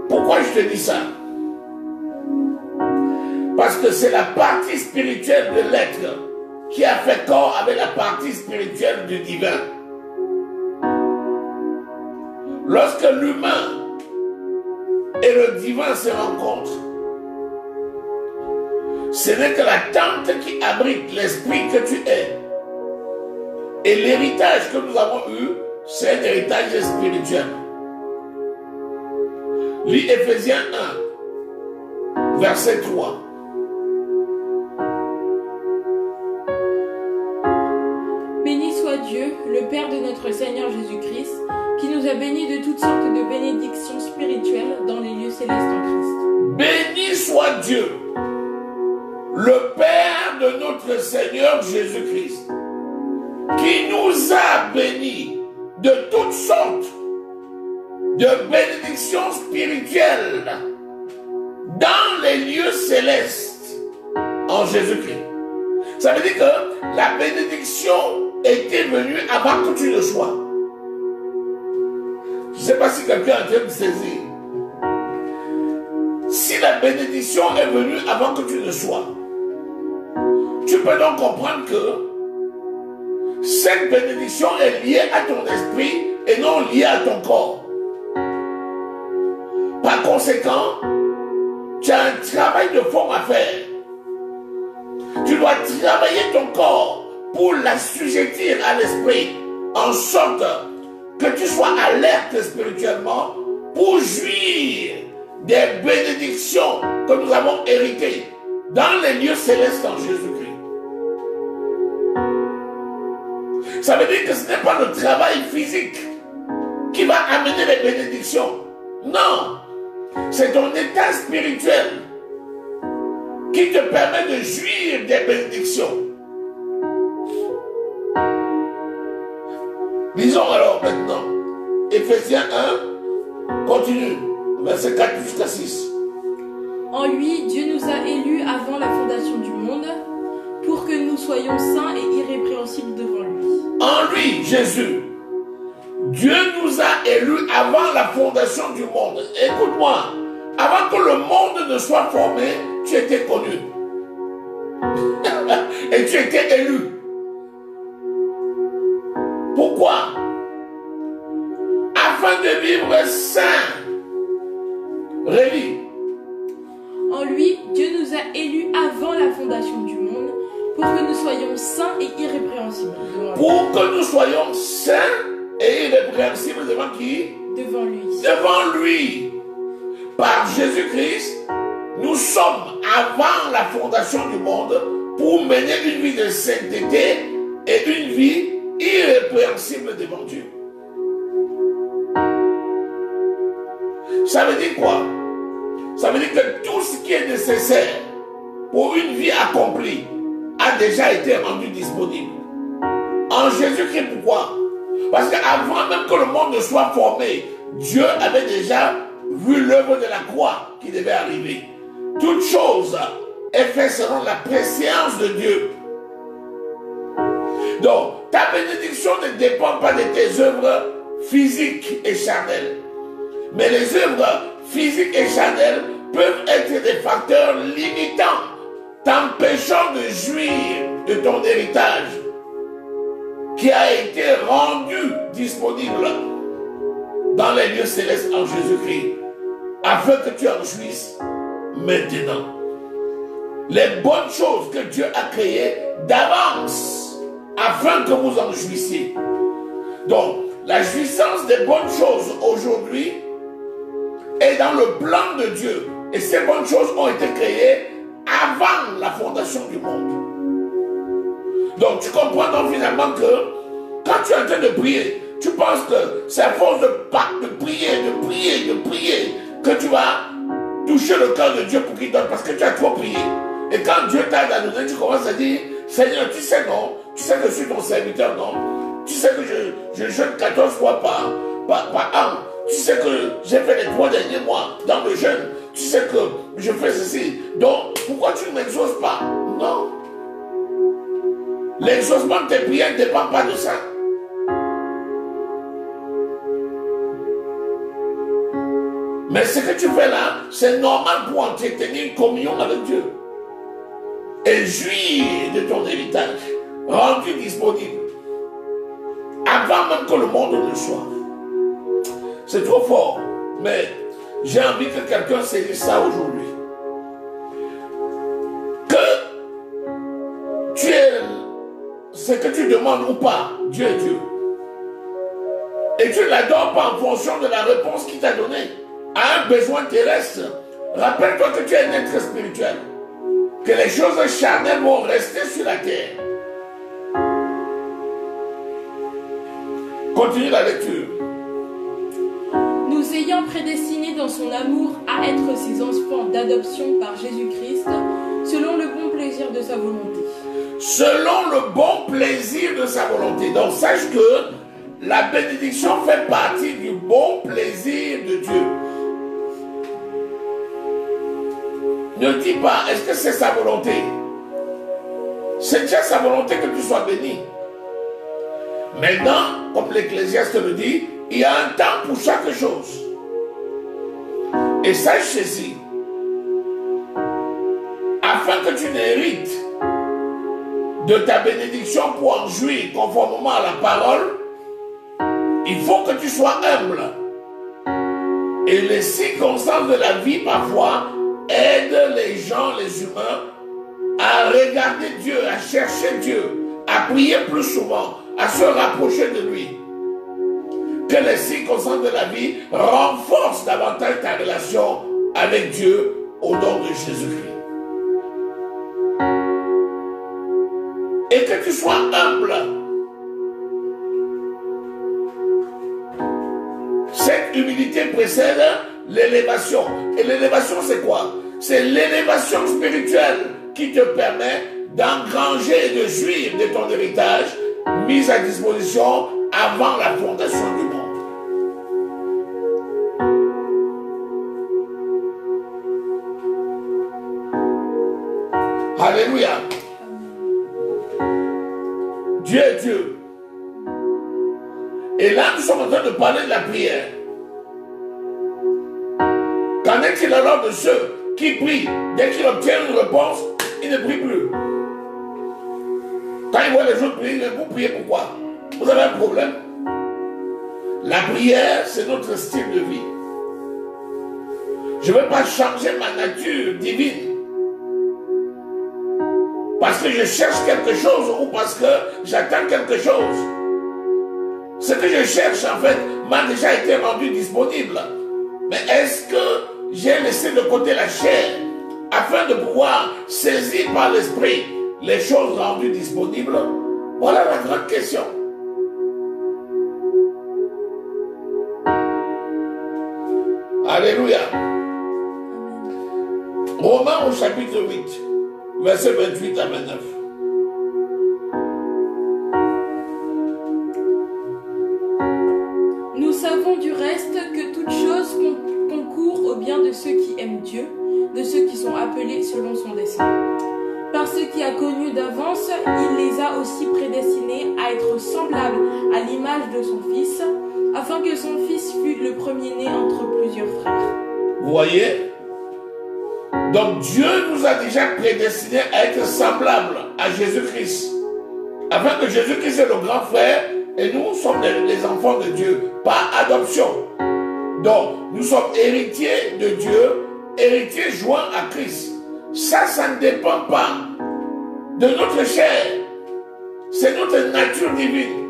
Pourquoi je te dis ça? Parce que c'est la partie spirituelle de l'être qui a fait corps avec la partie spirituelle du divin. Lorsque l'humain et le divin se rencontrent, ce n'est que la tente qui abrite l'esprit que tu es. Et l'héritage que nous avons eu, c'est un héritage spirituel. Lis Éphésiens Verset 3. Béni soit Dieu, le Père de notre Seigneur Jésus-Christ, qui nous a bénis de toutes sortes de bénédictions spirituelles dans les lieux célestes en Christ. Béni soit Dieu, le Père de notre Seigneur Jésus-Christ, qui nous a bénis de toutes sortes de bénédictions spirituelles dans les lieux célestes en Jésus-Christ. Ça veut dire que la bénédiction était venue avant que tu le sois. Je ne sais pas si quelqu'un est en train de saisir. Si la bénédiction est venue avant que tu le sois, tu peux donc comprendre que cette bénédiction est liée à ton esprit et non liée à ton corps. Par conséquent, tu as un travail de fond à faire. Tu dois travailler ton corps pour l'assujettir à l'esprit, en sorte que tu sois alerte spirituellement pour jouir des bénédictions que nous avons héritées dans les lieux célestes en Jésus-Christ. Ça veut dire que ce n'est pas le travail physique qui va amener les bénédictions. Non, c'est ton état spirituel qui te permet de jouir des bénédictions. Lisons alors maintenant Éphésiens 1, continue, verset 4 jusqu'à 6. En lui, Dieu nous a élus avant la fondation du monde, pour que nous soyons saints et irrépréhensibles devant lui. En lui, Jésus, Dieu nous a élus avant la fondation du monde. Écoute-moi, avant que le monde ne soit formé, tu étais connu. Et tu étais élu. Pourquoi? Afin de vivre saint. Rémi. En lui, Dieu nous a élus avant la fondation du monde, pour que nous soyons saints et irrépréhensibles devant lui. Pour que nous soyons saints et irrépréhensibles devant qui? Devant lui. Devant lui. Par Jésus-Christ, nous sommes avant la fondation du monde pour mener une vie de sainteté et une vie irrépréhensible devant Dieu. Ça veut dire quoi? Ça veut dire que tout ce qui est nécessaire pour une vie accomplie a déjà été rendu disponible. En Jésus-Christ, pourquoi? Parce qu'avant même que le monde ne soit formé, Dieu avait déjà vu l'œuvre de la croix qui devait arriver. Toute chose est faite selon la préscience de Dieu. Donc, ta bénédiction ne dépend pas de tes œuvres physiques et charnelles. Mais les œuvres physiques et charnelles peuvent être des facteurs limitants, t'empêchant de jouir de ton héritage qui a été rendu disponible dans les lieux célestes en Jésus-Christ, afin que tu en jouisses maintenant. Les bonnes choses que Dieu a créées d'avance, afin que vous en jouissiez. Donc, la jouissance des bonnes choses aujourd'hui est dans le plan de Dieu. Et ces bonnes choses ont été créées avant la fondation du monde. Donc, tu comprends donc finalement que quand tu es en train de prier, tu penses que c'est à force de prier, que tu vas toucher le cœur de Dieu pour qu'il donne, parce que tu as trop prié. Et quand Dieu t'a donné, tu commences à dire, Seigneur, tu sais non, tu sais que je suis ton serviteur, non? Tu sais que je jeûne 14 fois par an. Tu sais que j'ai fait les 3 derniers mois dans le jeûne. Tu sais que je fais ceci. Donc, pourquoi tu ne m'exauces pas? Non. L'exaucement de tes prières ne dépend pas de ça. Mais ce que tu fais là, c'est normal pour entretenir une communion avec Dieu. Et jouir de ton héritage, rendu disponible, avant même que le monde ne soit. C'est trop fort, mais j'ai envie que quelqu'un saisisse ça aujourd'hui. Que tu es ce que tu demandes ou pas, Dieu est Dieu. Et tu ne l'adores pas en fonction de la réponse qu'il t'a donnée à un besoin terrestre. Rappelle-toi que tu es un être spirituel. Que les choses charnelles vont rester sur la terre. Continue la lecture. Nous ayant prédestinés dans son amour à être ses enfants d'adoption par Jésus-Christ, selon le bon plaisir de sa volonté. Selon le bon plaisir de sa volonté. Donc sache que la bénédiction fait partie du bon plaisir de Dieu. Ne dis pas, est-ce que c'est sa volonté? C'est déjà sa volonté que tu sois béni. Maintenant, comme l'Ecclésiaste le dit, il y a un temps pour chaque chose. Et sache ceci, afin que tu n'hérites de ta bénédiction pour en jouir conformément à la parole, il faut que tu sois humble. Et les circonstances de la vie parfois aident les gens, les humains, à regarder Dieu, à chercher Dieu, à prier plus souvent, à se rapprocher de lui. Que les circonstances de la vie renforcent davantage ta relation avec Dieu au nom de Jésus-Christ. Et que tu sois humble. Cette humilité précède l'élévation. Et l'élévation, c'est quoi? C'est l'élévation spirituelle qui te permet d'engranger et de jouir de ton héritage mis à disposition avant la fondation du monde. Alléluia. Dieu est Dieu. Et là, nous sommes en train de parler de la prière. Qu'en est-il alors de ceux qui prient, dès qu'ils obtiennent une réponse, ils ne prient plus? Quand ils voient les autres prier, vous priez pourquoi? Vous avez un problème? La prière, c'est notre style de vie. Je ne veux pas changer ma nature divine parce que je cherche quelque chose ou parce que j'attends quelque chose. Ce que je cherche, en fait, m'a déjà été rendu disponible. Mais est-ce que j'ai laissé de côté la chair afin de pouvoir saisir par l'esprit les choses rendues disponibles? Voilà la grande question. Alléluia. Romains au chapitre 8, versets 28 à 29. Nous savons du reste que toute chose concourt au bien de ceux qui aiment Dieu, de ceux qui sont appelés selon son dessein. Par ce qui a connu d'avance, il les a aussi prédestinés à être semblables à l'image de son Fils, afin que son Fils fût le premier-né entre plusieurs frères. Vous voyez? Donc Dieu nous a déjà prédestinés à être semblables à Jésus-Christ, afin que Jésus-Christ est le grand frère et nous sommes les enfants de Dieu par adoption. Donc nous sommes héritiers de Dieu, héritiers joints à Christ. Ça ne dépend pas de notre chair, c'est notre nature divine.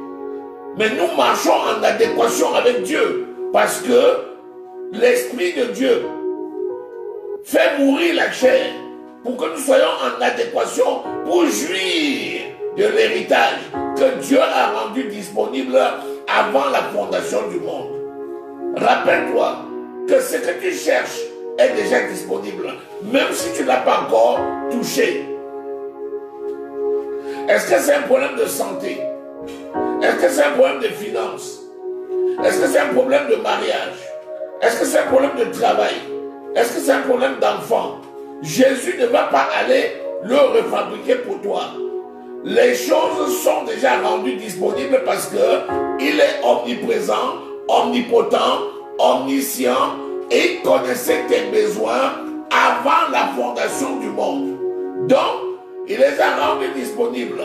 Mais nous marchons en adéquation avec Dieu parce que l'Esprit de Dieu fait mourir la chair pour que nous soyons en adéquation pour jouir de l'héritage que Dieu a rendu disponible avant la fondation du monde. Rappelle-toi que ce que tu cherches est déjà disponible, même si tu ne l'as pas encore touché. Est-ce que c'est un problème de santé? Est-ce que c'est un problème de finances? Est-ce que c'est un problème de mariage? Est-ce que c'est un problème de travail? Est-ce que c'est un problème d'enfant? Jésus ne va pas aller le refabriquer pour toi. Les choses sont déjà rendues disponibles parce qu'il est omniprésent, omnipotent, omniscient et il connaissait tes besoins avant la fondation du monde. Donc, il les a rendus disponibles.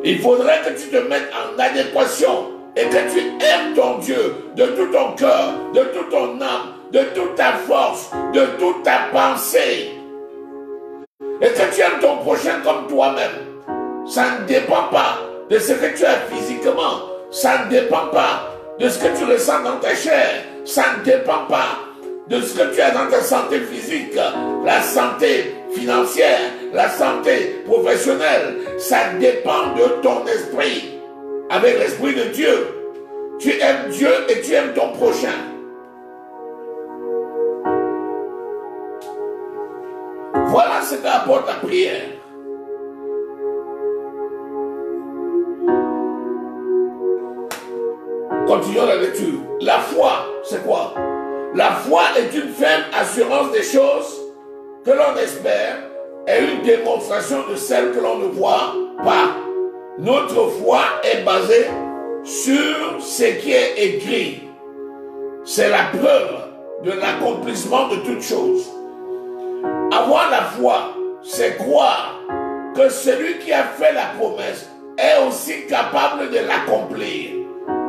Il faudrait que tu te mettes en adéquation et que tu aimes ton Dieu de tout ton cœur, de toute ton âme, de toute ta force, de toute ta pensée. Et que tu aimes ton prochain comme toi-même. Ça ne dépend pas de ce que tu as physiquement. Ça ne dépend pas de ce que tu ressens dans ta chair. Ça ne dépend pas de ce que tu as dans ta santé physique, la santé financière, la santé professionnelle. Ça dépend de ton esprit. Avec l'esprit de Dieu, tu aimes Dieu et tu aimes ton prochain. Voilà ce qu'apporte la prière. Continuons la lecture. La foi, c'est quoi? La foi est une ferme assurance des choses que l'on espère et une démonstration de celles que l'on ne voit pas. Notre foi est basée sur ce qui est écrit. C'est la preuve de l'accomplissement de toutes choses. Avoir la foi, c'est croire que celui qui a fait la promesse est aussi capable de l'accomplir.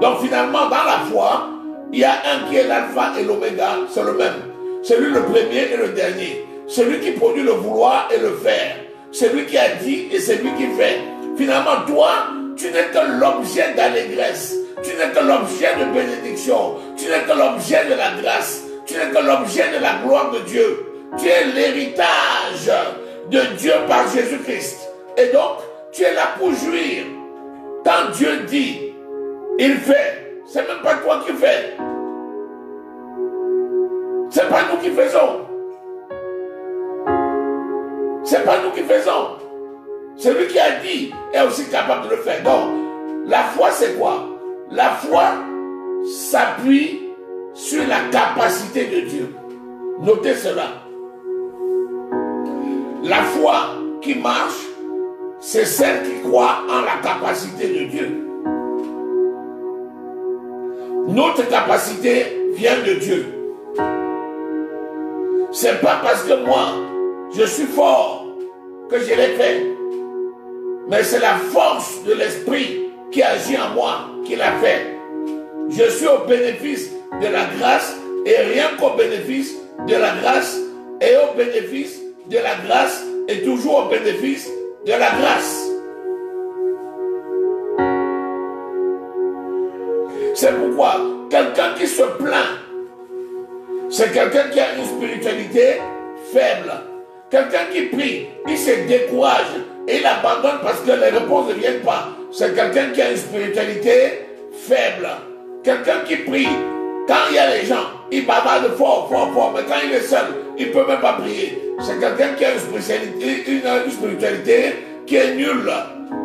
Donc finalement, dans la foi, il y a un qui est l'alpha et l'oméga, c'est le même. C'est lui le premier et le dernier. Celui qui produit le vouloir et le faire. Celui qui a dit et c'est lui qui fait. Finalement, toi, tu n'es que l'objet d'allégresse. Tu n'es que l'objet de bénédiction. Tu n'es que l'objet de la grâce. Tu n'es que l'objet de la gloire de Dieu. Tu es l'héritage de Dieu par Jésus-Christ. Et donc, tu es là pour jouir. Quand Dieu dit, il fait. C'est même pas toi qui fais. C'est pas nous qui faisons. C'est pas nous qui faisons. Celui qui a dit est aussi capable de le faire. Donc, la foi, c'est quoi? La foi s'appuie sur la capacité de Dieu. Notez cela. La foi qui marche, c'est celle qui croit en la capacité de Dieu. Notre capacité vient de Dieu. C'est pas parce que moi, je suis fort que je l'ai fait. Mais c'est la force de l'esprit qui agit en moi qui l'a fait. Je suis au bénéfice de la grâce et rien qu'au bénéfice de la grâce et au bénéfice de la grâce et toujours au bénéfice de la grâce. C'est pourquoi quelqu'un qui se plaint, c'est quelqu'un qui a une spiritualité faible. Quelqu'un qui prie, il se décourage et il abandonne parce que les réponses ne viennent pas. C'est quelqu'un qui a une spiritualité faible. Quelqu'un qui prie, quand il y a les gens, il bavarde fort, mais quand il est seul, il ne peut même pas prier. C'est quelqu'un qui a une spiritualité qui est nulle.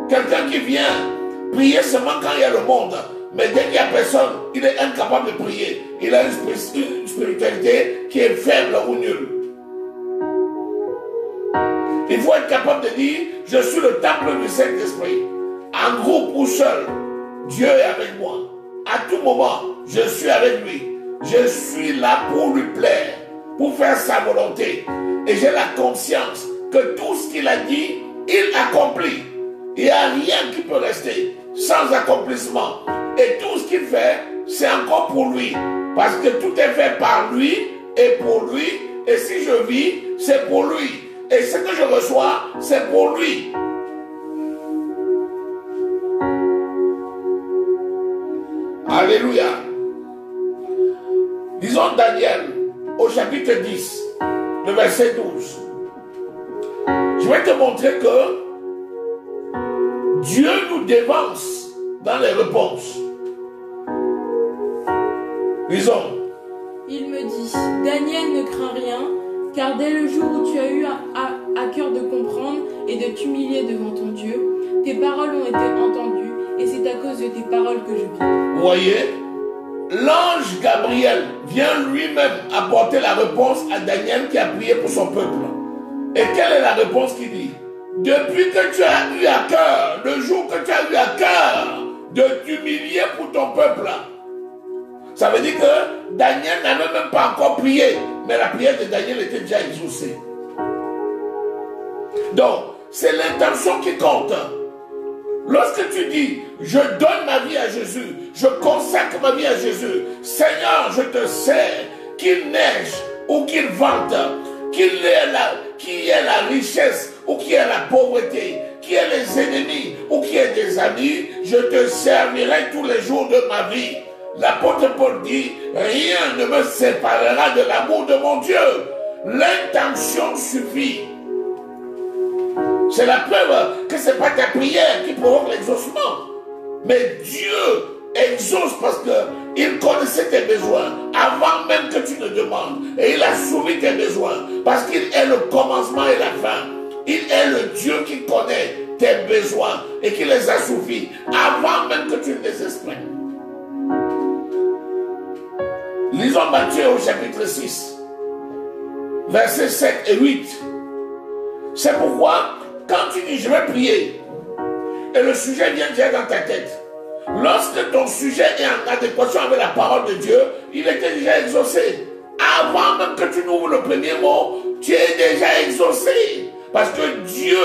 Quelqu'un qui vient prier seulement quand il y a le monde. Mais dès qu'il n'y a personne, il est incapable de prier. Il a une spiritualité qui est faible ou nulle. Il faut être capable de dire, je suis le temple du Saint-Esprit. En groupe ou seul, Dieu est avec moi. À tout moment, je suis avec lui. Je suis là pour lui plaire, pour faire sa volonté. Et j'ai la conscience que tout ce qu'il a dit, il accomplit. Il n'y a rien qui peut rester sans accomplissement. Et tout ce qu'il fait, c'est encore pour lui. Parce que tout est fait par lui et pour lui. Et si je vis, c'est pour lui. Et ce que je reçois, c'est pour lui. Alléluia. Disons Daniel, au chapitre 10, le verset 12. Je vais te montrer que Dieu nous dévance dans les réponses. Lisons. Il me dit, Daniel, ne crains rien, car dès le jour où tu as eu à cœur de comprendre et de t'humilier devant ton Dieu, tes paroles ont été entendues, et c'est à cause de tes paroles que je vis. Vous voyez, l'ange Gabriel vient lui-même apporter la réponse à Daniel qui a prié pour son peuple. Et quelle est la réponse qu'il dit? Depuis que tu as eu à cœur, le jour que tu as eu à cœur de t'humilier pour ton peuple, ça veut dire que Daniel n'avait même pas encore prié, mais la prière de Daniel était déjà exaucée. Donc, c'est l'intention qui compte. Lorsque tu dis, je donne ma vie à Jésus, je consacre ma vie à Jésus, Seigneur, je te sers, qu'il neige ou qu'il vente, qu'il y ait la richesse ou qu'il y ait la pauvreté, qu'il y ait les ennemis ou qu'il y ait des amis, je te servirai tous les jours de ma vie. l'apôtre Paul dit, rien ne me séparera de l'amour de mon Dieu. L'intention suffit. C'est la preuve que ce n'est pas ta prière qui provoque l'exaucement. Mais Dieu exauce parce qu'il connaissait tes besoins avant même que tu ne demandes. Et il a soumis tes besoins parce qu'il est le commencement et la fin. Il est le Dieu qui connaît tes besoins et qui les assouvit avant même que tu ne les exprimes. Lisons Matthieu au chapitre 6, versets 7 et 8. C'est pourquoi, quand tu dis je vais prier, et le sujet vient déjà dans ta tête, lorsque ton sujet est en adéquation avec la parole de Dieu, il était déjà exaucé. Avant même que tu n'ouvres le premier mot, tu es déjà exaucé. Parce que Dieu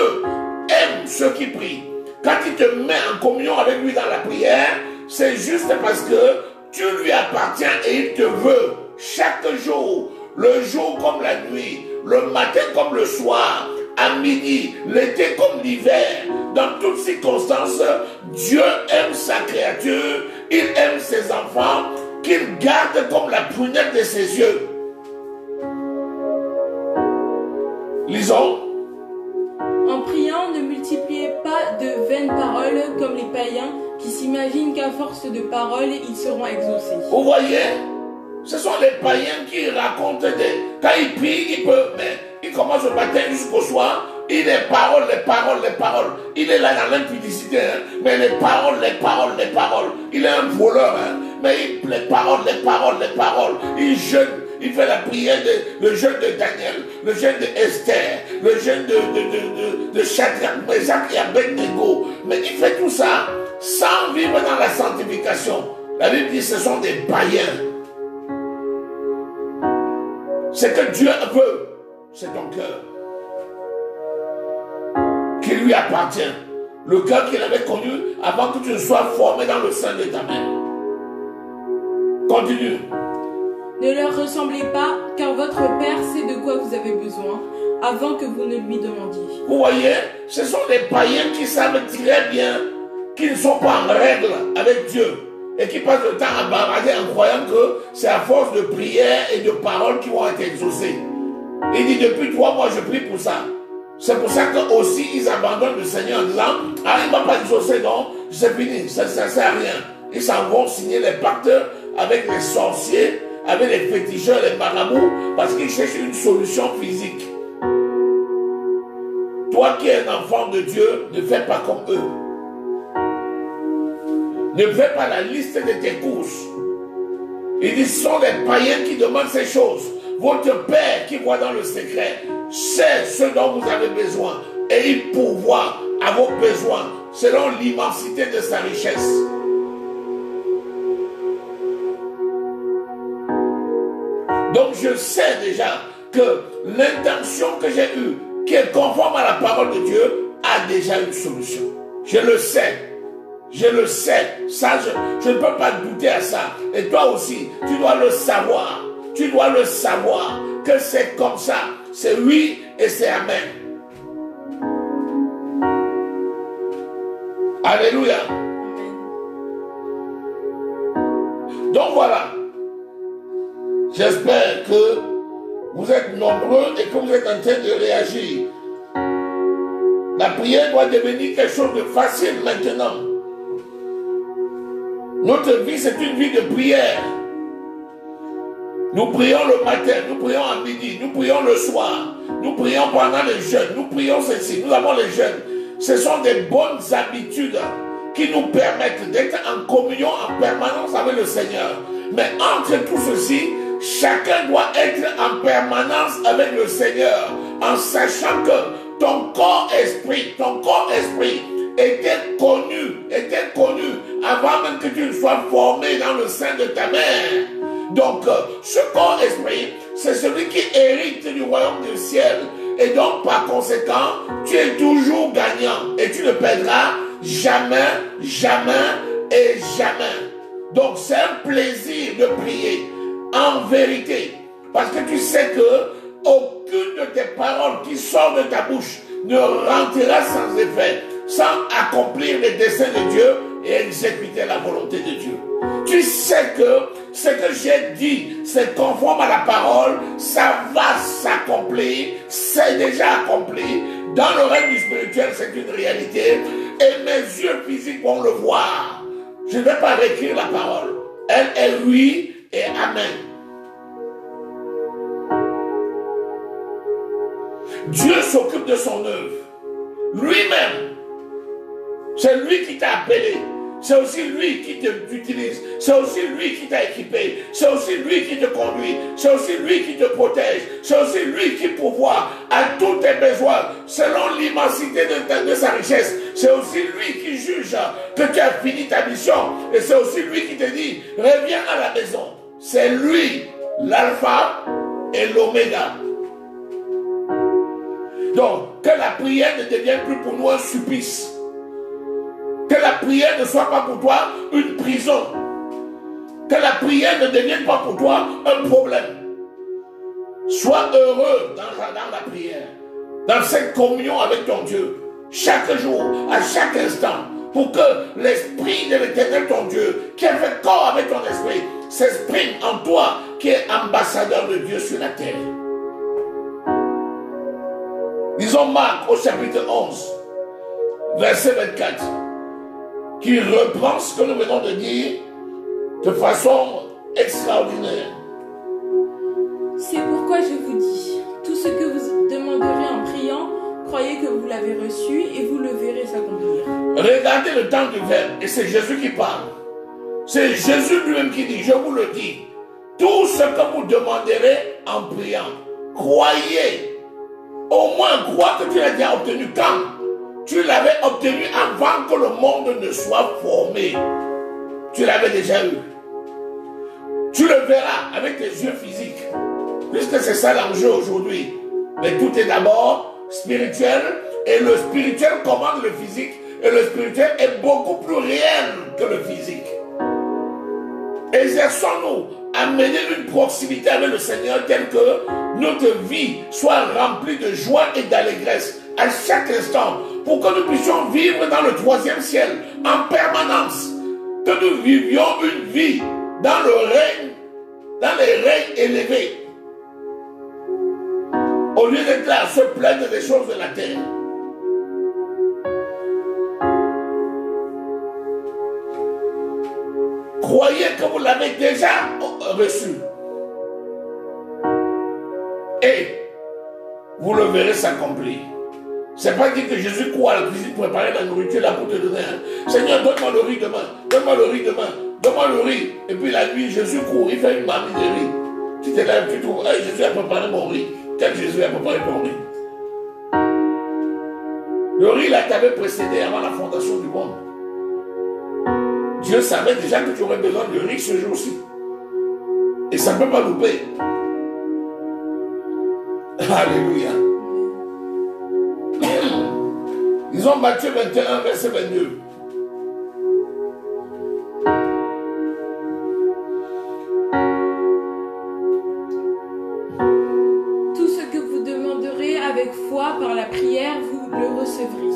aime ceux qui prient. Quand il te met en communion avec lui dans la prière, c'est juste parce que tu lui appartiens et il te veut chaque jour, le jour comme la nuit, le matin comme le soir, à midi, l'été comme l'hiver. Dans toutes circonstances, Dieu aime sa créature, il aime ses enfants, qu'il garde comme la prunelle de ses yeux. Lisons. En priant, ne multipliez pas de vaines paroles comme les païens qui s'imaginent qu'à force de paroles, ils seront exaucés. Vous voyez, ce sont les païens qui racontent quand ils prient, ils peuvent, mais ils commencent le matin jusqu'au soir, il est paroles, les paroles, les paroles. Il est là dans l'impudicité, hein, mais les paroles, les paroles, les paroles. Il est un voleur, hein, mais les paroles, les paroles, les paroles. Il jeûne. Il fait la prière, le jeûne de Daniel, le jeûne de Esther, le jeûne de Shadrach, Meshach et Abednego. Mais il fait tout ça sans vivre dans la sanctification. La Bible dit que ce sont des païens. Ce que Dieu veut, c'est ton cœur. Qui lui appartient. Le cœur qu'il avait connu avant que tu ne sois formé dans le sein de ta mère. Continue. Ne leur ressemblez pas, car votre Père sait de quoi vous avez besoin, avant que vous ne lui demandiez. Vous voyez, ce sont les païens qui savent très bien qu'ils ne sont pas en règle avec Dieu et qui passent le temps à barader en croyant que c'est à force de prières et de paroles qui vont être exaucées. Il dit, depuis 3 mois, je prie pour ça. C'est pour ça que aussi ils abandonnent le Seigneur en disant, ah, il ne m'a pas exaucé, non, c'est fini, ça ne sert à rien. Ils s'en vont signer les pactes avec les sorciers, avec les féticheurs, les marabouts, parce qu'ils cherchent une solution physique. Toi qui es un enfant de Dieu, ne fais pas comme eux. Ne fais pas la liste de tes courses. Il dit, ce sont les païens qui demandent ces choses. Votre Père qui voit dans le secret sait ce dont vous avez besoin et il pourvoit à vos besoins selon l'immensité de sa richesse. Donc je sais déjà que l'intention que j'ai eue, qui est conforme à la parole de Dieu, a déjà une solution. Je le sais. Je le sais. Ça, je ne peux pas douter à ça. Et toi aussi, tu dois le savoir. Tu dois le savoir que c'est comme ça. C'est oui et c'est amen. Alléluia. Donc voilà. J'espère que vous êtes nombreux et que vous êtes en train de réagir. La prière doit devenir quelque chose de facile maintenant. Notre vie, c'est une vie de prière. Nous prions le matin, nous prions à midi, nous prions le soir, nous prions pendant les jeûnes, nous prions ceci, nous avons les jeûnes. Ce sont des bonnes habitudes qui nous permettent d'être en communion en permanence avec le Seigneur. Mais entre tout ceci, chacun doit être en permanence avec le Seigneur, en sachant que ton corps-esprit était connu avant même que tu ne sois formé dans le sein de ta mère. Donc, ce corps-esprit, c'est celui qui hérite du royaume du ciel. Et donc, par conséquent, tu es toujours gagnant et tu ne perdras jamais, jamais et jamais. Donc, c'est un plaisir de prier en vérité. Parce que tu sais que aucune de tes paroles qui sortent de ta bouche ne rentrera sans effet, sans accomplir les desseins de Dieu et exécuter la volonté de Dieu. Tu sais que ce que j'ai dit, c'est conforme à la parole, ça va s'accomplir, c'est déjà accompli. Dans le règne spirituel, c'est une réalité et mes yeux physiques vont le voir. Je ne vais pas réécrire la parole. Elle est oui et amen. Dieu s'occupe de son œuvre. Lui-même. C'est lui qui t'a appelé. C'est aussi lui qui t'utilise. C'est aussi lui qui t'a équipé. C'est aussi lui qui te conduit. C'est aussi lui qui te protège. C'est aussi lui qui pourvoit à tous tes besoins selon l'immensité de sa richesse. C'est aussi lui qui juge que tu as fini ta mission. Et c'est aussi lui qui te dit, reviens à la maison. C'est lui, l'alpha et l'oméga. Donc, que la prière ne devienne plus pour nous un supplice. Que la prière ne soit pas pour toi une prison. Que la prière ne devienne pas pour toi un problème. Sois heureux dans la prière, dans cette communion avec ton Dieu, chaque jour, à chaque instant, pour que l'Esprit de l'Éternel, ton Dieu, qui a fait corps avec ton esprit, s'exprime en toi, qui est ambassadeur de Dieu sur la terre. Lisons Marc au chapitre 11, verset 24, qui reprend ce que nous venons de dire de façon extraordinaire. C'est pourquoi je vous dis, tout ce que vous demanderez en priant, croyez que vous l'avez reçu et vous le verrez s'accomplir. Regardez le temps du verbe, et c'est Jésus qui parle. C'est Jésus lui-même qui dit, je vous le dis, tout ce que vous demanderez en priant, croyez. Au moins crois que tu l'as déjà obtenu quand? Tu l'avais obtenu avant que le monde ne soit formé. Tu l'avais déjà eu. Tu le verras avec tes yeux physiques. Puisque c'est ça l'enjeu aujourd'hui. Mais tout est d'abord spirituel. Et le spirituel commande le physique. Et le spirituel est beaucoup plus réel que le physique. Exerçons-nous à mener une proximité avec le Seigneur telle que notre vie soit remplie de joie et d'allégresse à chaque instant, pour que nous puissions vivre dans le 3e ciel en permanence, que nous vivions une vie dans le règne, dans les règnes élevés, au lieu d'être là à se plaindre des choses de la terre. Croyez que vous l'avez déjà reçu. Et vous le verrez s'accomplir. C'est pas dit que Jésus court à la cuisine pour préparer la nourriture là pour te donner. Seigneur, donne-moi le riz demain. Donne-moi le riz demain. Donne-moi le riz. Et puis la nuit, Jésus court. Il fait une marmite de riz. Tu te lèves, tu trouves, hey, Jésus a préparé mon riz. Quel Jésus a préparé ton riz? Le riz là t'avait précédé avant la fondation du monde. Dieu savait déjà que tu aurais besoin de riz ce jour-ci. Et ça ne peut pas louper. Alléluia. Disons Matthieu 21, verset 22. Tout ce que vous demanderez avec foi par la prière, vous le recevrez.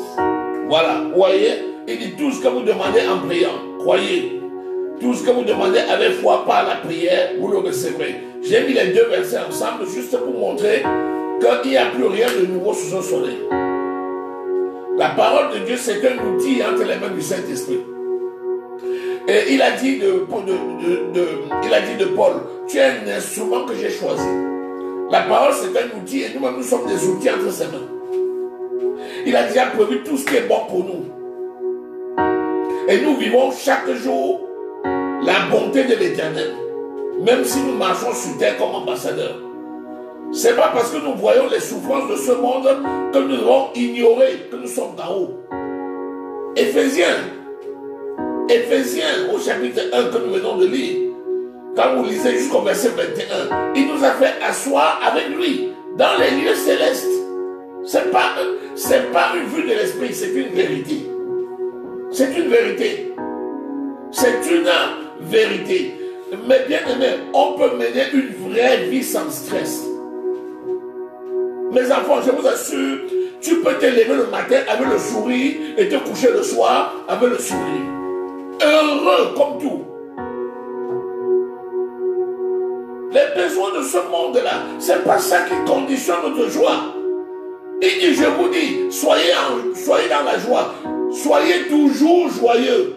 Voilà, vous voyez, il dit tout ce que vous demandez en priant, croyez. Tout ce que vous demandez avec foi par la prière, vous le recevrez. J'ai mis les deux versets ensemble juste pour montrer qu'il n'y a plus rien de nouveau sous un soleil. La parole de Dieu, c'est un outil entre les mains du Saint-Esprit. Et il a dit de Paul, tu es un instrument que j'ai choisi. La parole, c'est un outil et nous-mêmes, nous sommes des outils entre ses mains. Il a déjà prévu tout ce qui est bon pour nous. Et nous vivons chaque jour la bonté de l'Éternel. Même si nous marchons sur terre comme ambassadeurs. Ce n'est pas parce que nous voyons les souffrances de ce monde que nous devons ignorer que nous sommes d'en haut. Éphésiens au chapitre 1 que nous venons de lire, quand vous lisez jusqu'au verset 21, il nous a fait asseoir avec lui dans les lieux célestes. Ce n'est pas une vue de l'esprit, c'est une vérité. C'est une vérité. C'est une vérité. Mais bien aimé, on peut mener une vraie vie sans stress. Mes enfants, je vous assure, tu peux te lever le matin avec le sourire et te coucher le soir avec le sourire. heureux comme tout. Les besoins de ce monde-là, ce n'est pas ça qui conditionne notre joie. Il dit, je vous dis, soyez dans la joie, soyez toujours joyeux.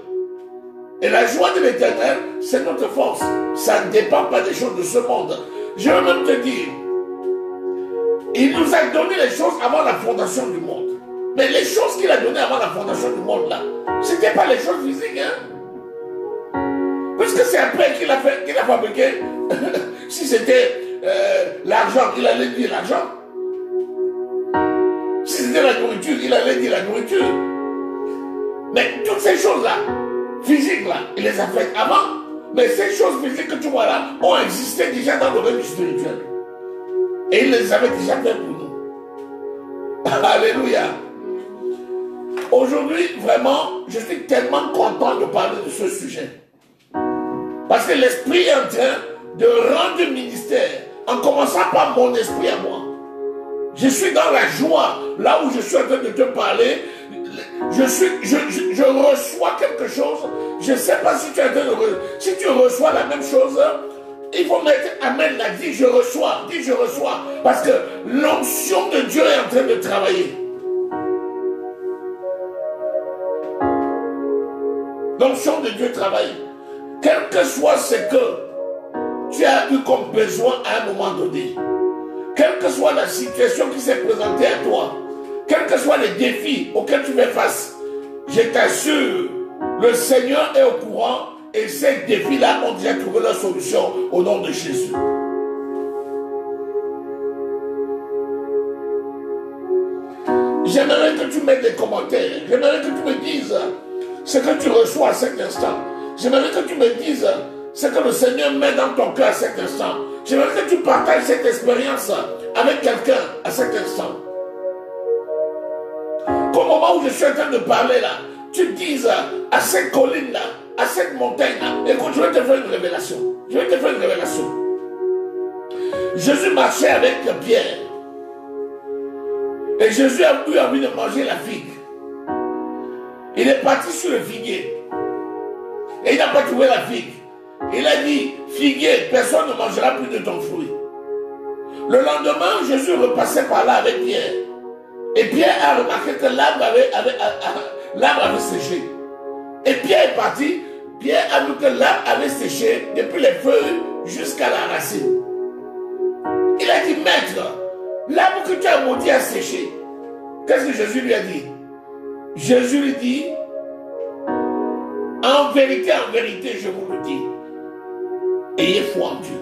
Et la joie de l'Éternel, c'est notre force. Ça ne dépend pas des choses de ce monde. Je vais même te dire, il nous a donné les choses avant la fondation du monde. Mais les choses qu'il a données avant la fondation du monde, là, ce n'étaient pas les choses physiques, hein. Puisque c'est après qu'il a fabriqué, si c'était l'argent, il allait dire l'argent. Si c'était la nourriture, il allait dire la nourriture. Mais toutes ces choses-là, physiques là, il les a faites avant. Mais ces choses physiques que tu vois là ont existé déjà dans le règne spirituel. Et il les avait déjà fait pour nous. Alléluia. Aujourd'hui, vraiment, je suis tellement content de parler de ce sujet. Parce que l'esprit est en train de rendre ministère, en commençant par mon esprit à moi. Je suis dans la joie, là où je suis en train de te parler. Je reçois quelque chose. Je ne sais pas si tu es en train de si tu reçois la même chose, il faut mettre Amen là, dis je reçois, dis je reçois. Parce que l'onction de Dieu est en train de travailler. L'onction de Dieu travaille. Quel que soit ce que tu as eu comme besoin à un moment donné, quelle que soit la situation qui s'est présentée à toi, quels que soient les défis auxquels tu fais face, je t'assure, le Seigneur est au courant et ces défis-là ont déjà trouvé leur solution au nom de Jésus. J'aimerais que tu mettes des commentaires, j'aimerais que tu me dises ce que tu reçois à cet instant. J'aimerais que tu me dises ce que le Seigneur met dans ton cœur à cet instant. J'aimerais que tu partages cette expérience avec quelqu'un à cet instant. Qu'au moment où je suis en train de parler là, tu dises à cette colline là, à cette montagne là, écoute, je vais te faire une révélation. Je vais te faire une révélation. Jésus marchait avec Pierre. Et Jésus a eu envie de manger la figue. Il est parti sur le figuier. Et il n'a pas trouvé la figue. Il a dit, figuier, personne ne mangera plus de ton fruit. Le lendemain, Jésus repassait par là avec Pierre. Et Pierre a remarqué que l'arbre avait séché. Et Pierre est parti. Pierre a vu que l'arbre avait séché depuis les feuilles jusqu'à la racine. Il a dit, maître, l'arbre que tu as maudit a séché. Qu'est-ce que Jésus lui a dit? Jésus lui dit, en vérité, je vous le dis, ayez foi en Dieu.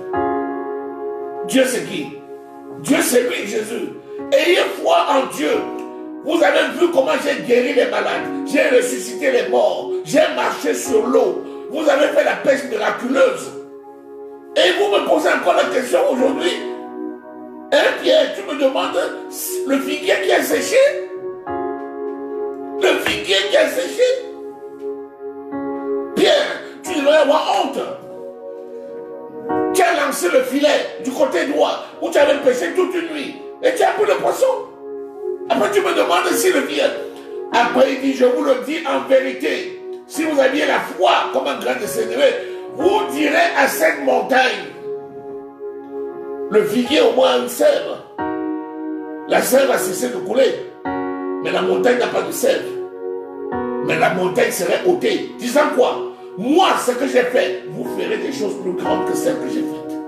Dieu c'est qui? Dieu c'est lui, Jésus. Ayez foi en Dieu. Vous avez vu comment j'ai guéri les malades, j'ai ressuscité les morts, j'ai marché sur l'eau. Vous avez fait la pêche miraculeuse. Et vous me posez encore la question aujourd'hui. Hein, Pierre, tu me demandes le figuier qui a séché? Le figuier qui a séché? Pierre, tu devrais avoir honte. Tu as lancé le filet du côté droit où tu avais pêché toute une nuit et tu as pris le poisson. Après tu me demandes si le filet. Après il dit, je vous le dis en vérité, si vous aviez la foi comme un grain de sénévé, vous direz à cette montagne, le figuier au moins a une sève. La sève a cessé de couler, mais la montagne n'a pas de sève. Mais la montagne serait ôtée. Disant quoi? Moi, ce que j'ai fait, vous ferez des choses plus grandes que celles que j'ai faites.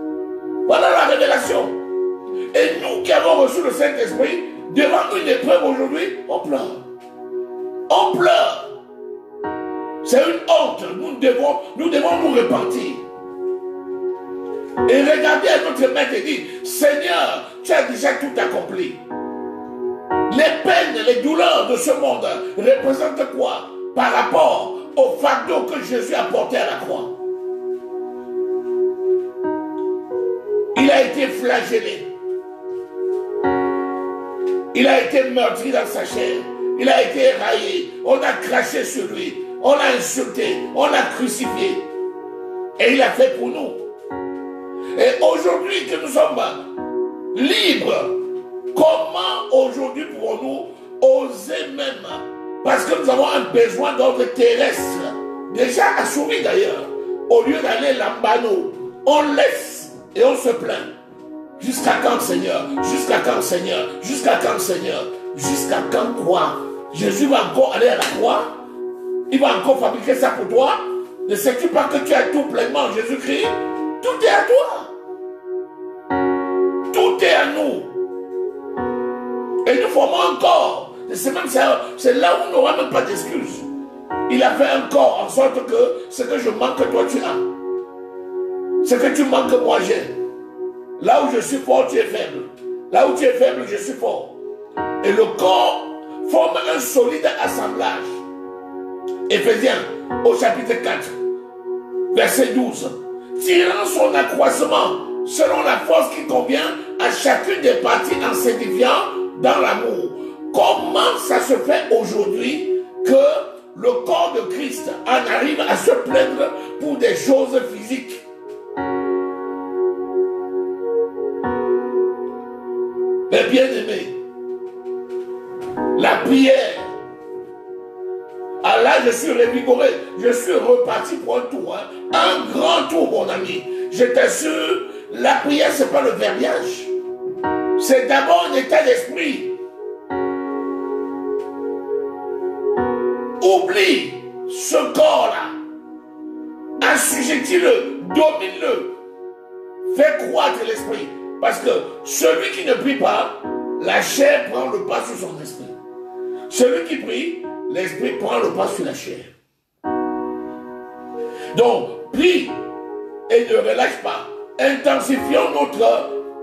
Voilà la révélation. Et nous qui avons reçu le Saint-Esprit, devant une épreuve aujourd'hui, on pleure. On pleure. C'est une honte. Nous devons nous repentir. Et regarder à notre maître et dire, Seigneur, tu as déjà tout accompli. Les peines, les douleurs de ce monde représentent quoi par rapport au fardeau que Jésus a porté à la croix? Il a été flagellé. Il a été meurtri dans sa chair. Il a été raillé. On a craché sur lui. On l'a insulté. On l'a crucifié. Et il a fait pour nous. Et aujourd'hui que nous sommes libres, comment aujourd'hui pouvons-nous oser même, parce que nous avons un besoin d'ordre terrestre, déjà assouvi d'ailleurs. Au lieu d'aller lambano, on laisse et on se plaint. Jusqu'à quand, Seigneur? Jusqu'à quand, Seigneur? Jusqu'à quand, Seigneur? Jusqu'à quand quoi? Jésus va encore aller à la croix? Il va encore fabriquer ça pour toi? Ne sais-tu pas que tu as tout pleinement en Jésus-Christ? Tout est à toi. Tout est à nous. Et nous formons un corps. C'est là où on n'aura même pas d'excuses. Il a fait un corps en sorte que ce que je manque, toi tu as. Ce que tu manques, moi j'ai. Là où je suis fort, tu es faible. Là où tu es faible, je suis fort. Et le corps forme un solide assemblage. Éphésiens, au chapitre 4, verset 12. Tirant son accroissement selon la force qui convient à chacune des parties en s'édifiant dans l'amour. Comment ça se fait aujourd'hui que le corps de Christ en arrive à se plaindre pour des choses physiques? Mais bien aimé, la prière, ah là je suis revigoré, je suis reparti pour un tour, hein. Un grand tour mon ami. Je t'assure, la prière c'est pas le verbiage, c'est d'abord un état d'esprit. Oublie ce corps-là, assujettis-le, domine-le, fais croître l'esprit. Parce que celui qui ne prie pas, la chair prend le pas sur son esprit. Celui qui prie, l'esprit prend le pas sur la chair. Donc, prie et ne relâche pas. Intensifions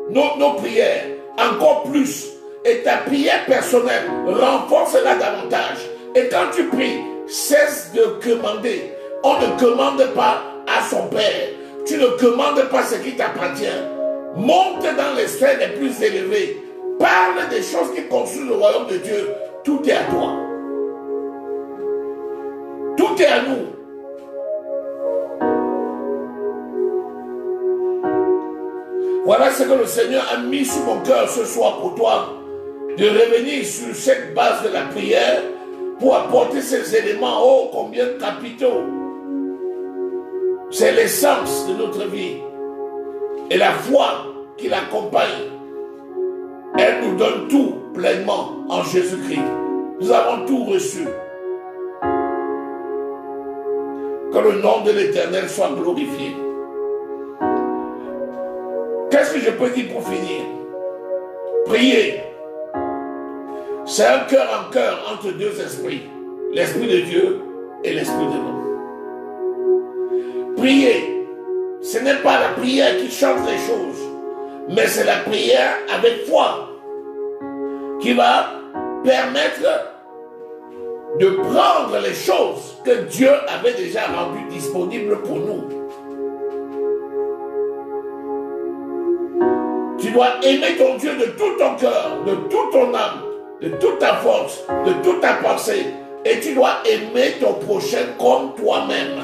nos prières encore plus. Et ta prière personnelle, renforce-la davantage. Et quand tu pries, cesse de commander. On ne commande pas à son Père. Tu ne commandes pas ce qui t'appartient. Monte dans les sphères les plus élevées. Parle des choses qui construisent le royaume de Dieu. Tout est à toi. Tout est à nous. Voilà ce que le Seigneur a mis sur mon cœur ce soir pour toi. De revenir sur cette base de la prière pour apporter ces éléments ô combien capitaux. C'est l'essence de notre vie. Et la foi qui l'accompagne, elle nous donne tout pleinement en Jésus-Christ. Nous avons tout reçu. Que le nom de l'Éternel soit glorifié. Qu'est-ce que je peux dire pour finir? Prier. C'est un cœur en cœur entre deux esprits. L'esprit de Dieu et l'esprit de l'homme. Prier. Ce n'est pas la prière qui change les choses, mais c'est la prière avec foi qui va permettre de prendre les choses que Dieu avait déjà rendues disponibles pour nous. Tu dois aimer ton Dieu de tout ton cœur, de toute ton âme, de toute ta force, de toute ta pensée, et tu dois aimer ton prochain comme toi-même,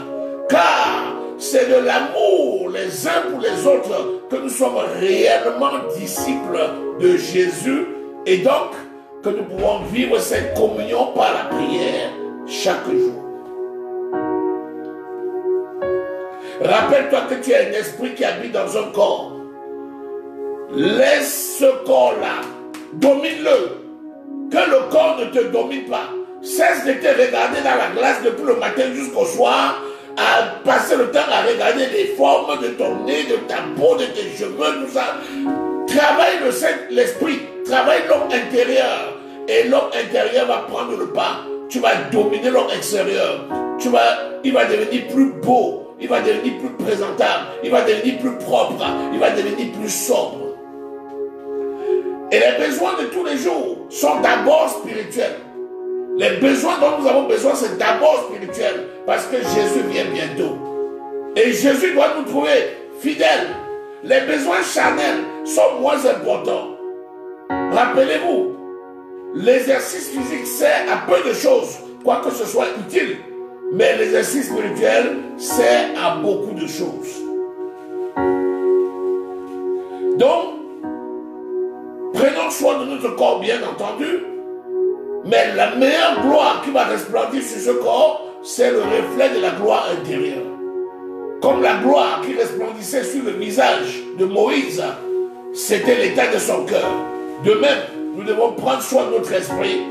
car c'est de l'amour les uns pour les autres que nous sommes réellement disciples de Jésus et donc que nous pouvons vivre cette communion par la prière chaque jour. Rappelle-toi que tu as un esprit qui habite dans un corps. Laisse ce corps-là, domine-le, que le corps ne te domine pas. Cesse de te regarder dans la glace depuis le matin jusqu'au soir, à passer le temps à regarder les formes de ton nez, de ta peau, de tes cheveux, tout ça. Travaille l'esprit, travaille l'homme intérieur. Et l'homme intérieur va prendre le pas. Tu vas dominer l'homme extérieur. Il va devenir plus beau, il va devenir plus présentable, il va devenir plus propre, il va devenir plus sobre. Et les besoins de tous les jours sont d'abord spirituels. Les besoins dont nous avons besoin, c'est d'abord spirituel, parce que Jésus vient bientôt. Et Jésus doit nous trouver fidèles. Les besoins charnels sont moins importants. Rappelez-vous, l'exercice physique sert à peu de choses, quoique ce soit utile. Mais l'exercice spirituel sert à beaucoup de choses. Donc, prenons soin de notre corps, bien entendu. Mais la meilleure gloire qui va resplendir sur ce corps, c'est le reflet de la gloire intérieure. Comme la gloire qui resplendissait sur le visage de Moïse, c'était l'état de son cœur. De même, nous devons prendre soin de notre esprit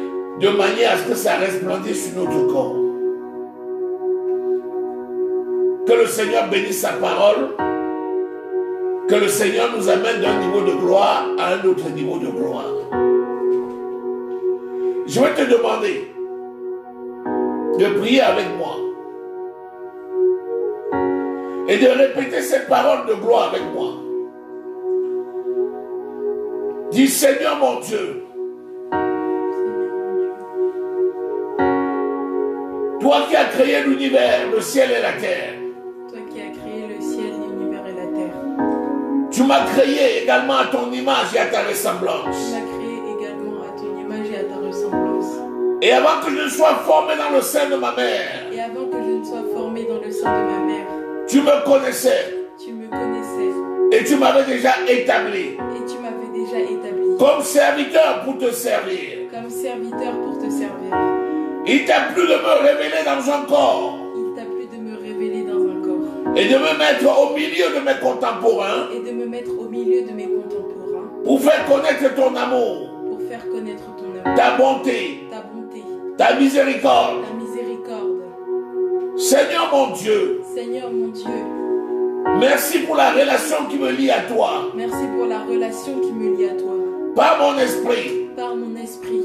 de manière à ce que ça resplendisse sur notre corps. Que le Seigneur bénisse sa parole. Que le Seigneur nous amène d'un niveau de gloire à un autre niveau de gloire. Je vais te demander de prier avec moi et de répéter ces paroles de gloire avec moi. Dis, Seigneur mon Dieu, toi qui as créé l'univers, le ciel et la terre, Toi qui as créé le ciel, l'univers et la terre, tu m'as créé également à ton image et à ta tu ressemblance. m'as créé également à ton image et à ta ressemblance. Et avant que je ne sois formé dans le sein de ma mère, Et avant que je ne sois formée dans le sein de ma mère, tu me connaissais tu me connaissais et tu m'avais déjà établi et tu m'avais déjà établi comme serviteur pour te servir. comme serviteur pour te servir. Il t'a plu de me révéler dans un corps Il t'a plu de me révéler dans un corps et de me mettre au milieu de mes contemporains et de me mettre au milieu de mes contemporains pour faire connaître ton amour, pour faire connaître ton amour, ta bonté, ta bonté, ta miséricorde. ta miséricorde. Seigneur mon Dieu, Seigneur mon Dieu, merci pour la relation qui me lie à toi, merci pour la relation qui me lie à toi, par mon esprit. par mon esprit.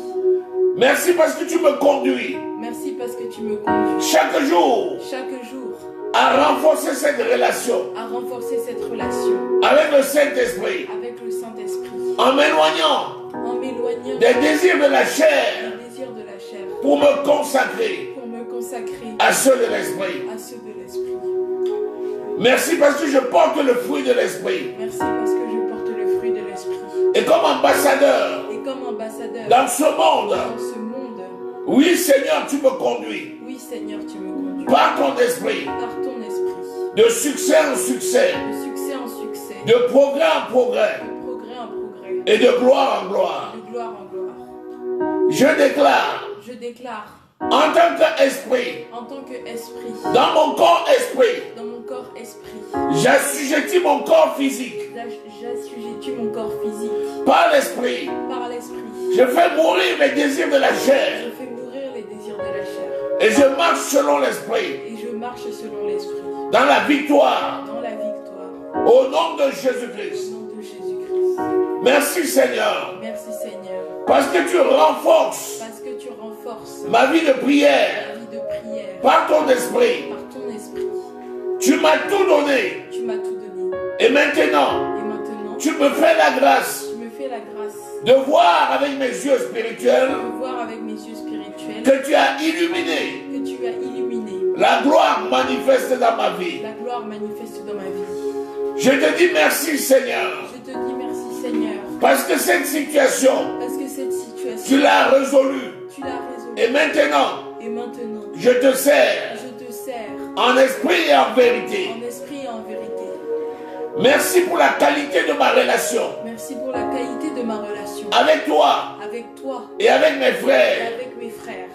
Merci parce que tu me conduis Merci parce que tu me conduis chaque jour chaque jour à renforcer cette relation à renforcer cette relation avec le Saint-Esprit, avec le Saint-Esprit, en m'éloignant en m'éloignant des désirs de la chair des désirs de la chair pour me consacrer pour me consacrer à ceux de l'Esprit. à ceux de l'Esprit. Merci parce que je porte le fruit de l'Esprit. Merci parce que je porte le fruit de l'Esprit. Et comme ambassadeur Et comme ambassadeur dans ce monde, dans ce monde, oui Seigneur, tu me conduis oui Seigneur, tu me conduis par ton esprit, par ton esprit, de succès en succès, de succès en succès, de progrès en progrès de progrès en progrès, et de gloire en gloire. de gloire en gloire. Je déclare, Je déclare, en tant qu'esprit, en tant qu'esprit, dans mon corps esprit, dans mon corps esprit, j'assujettis mon corps physique j'assujettis mon corps physique par l'esprit. par l'esprit. Je fais mourir mes désirs de la chair Je fais mourir les désirs de la chair et je marche selon l'esprit, et je marche selon l'esprit, dans la victoire, dans la victoire, au nom de au Jésus-Christ. nom de Jésus-Christ. Merci Seigneur, Merci Seigneur, parce que tu renforces parce que tu renforces ma vie de prière ma vie de prière par ton esprit. par ton esprit. Tu m'as tout donné Tu m'as tout donné. et maintenant, Et maintenant, tu me fais la grâce tu me fais la grâce de voir avec mes yeux spirituels de voir avec mes yeux spirituels que tu as illuminé que tu as illuminé la gloire manifeste dans ma vie. la gloire manifeste dans ma vie. Je te dis merci Seigneur, Je te dis merci Seigneur, parce que cette situation, parce que cette situation, tu l'as résolue. tu l'as résolue. Et maintenant, Et maintenant, je te sers je te sers en esprit et en vérité. en esprit et en vérité. Merci pour la qualité de ma relation Merci pour la qualité de ma relation avec toi avec toi et avec mes et frères. avec mes frères.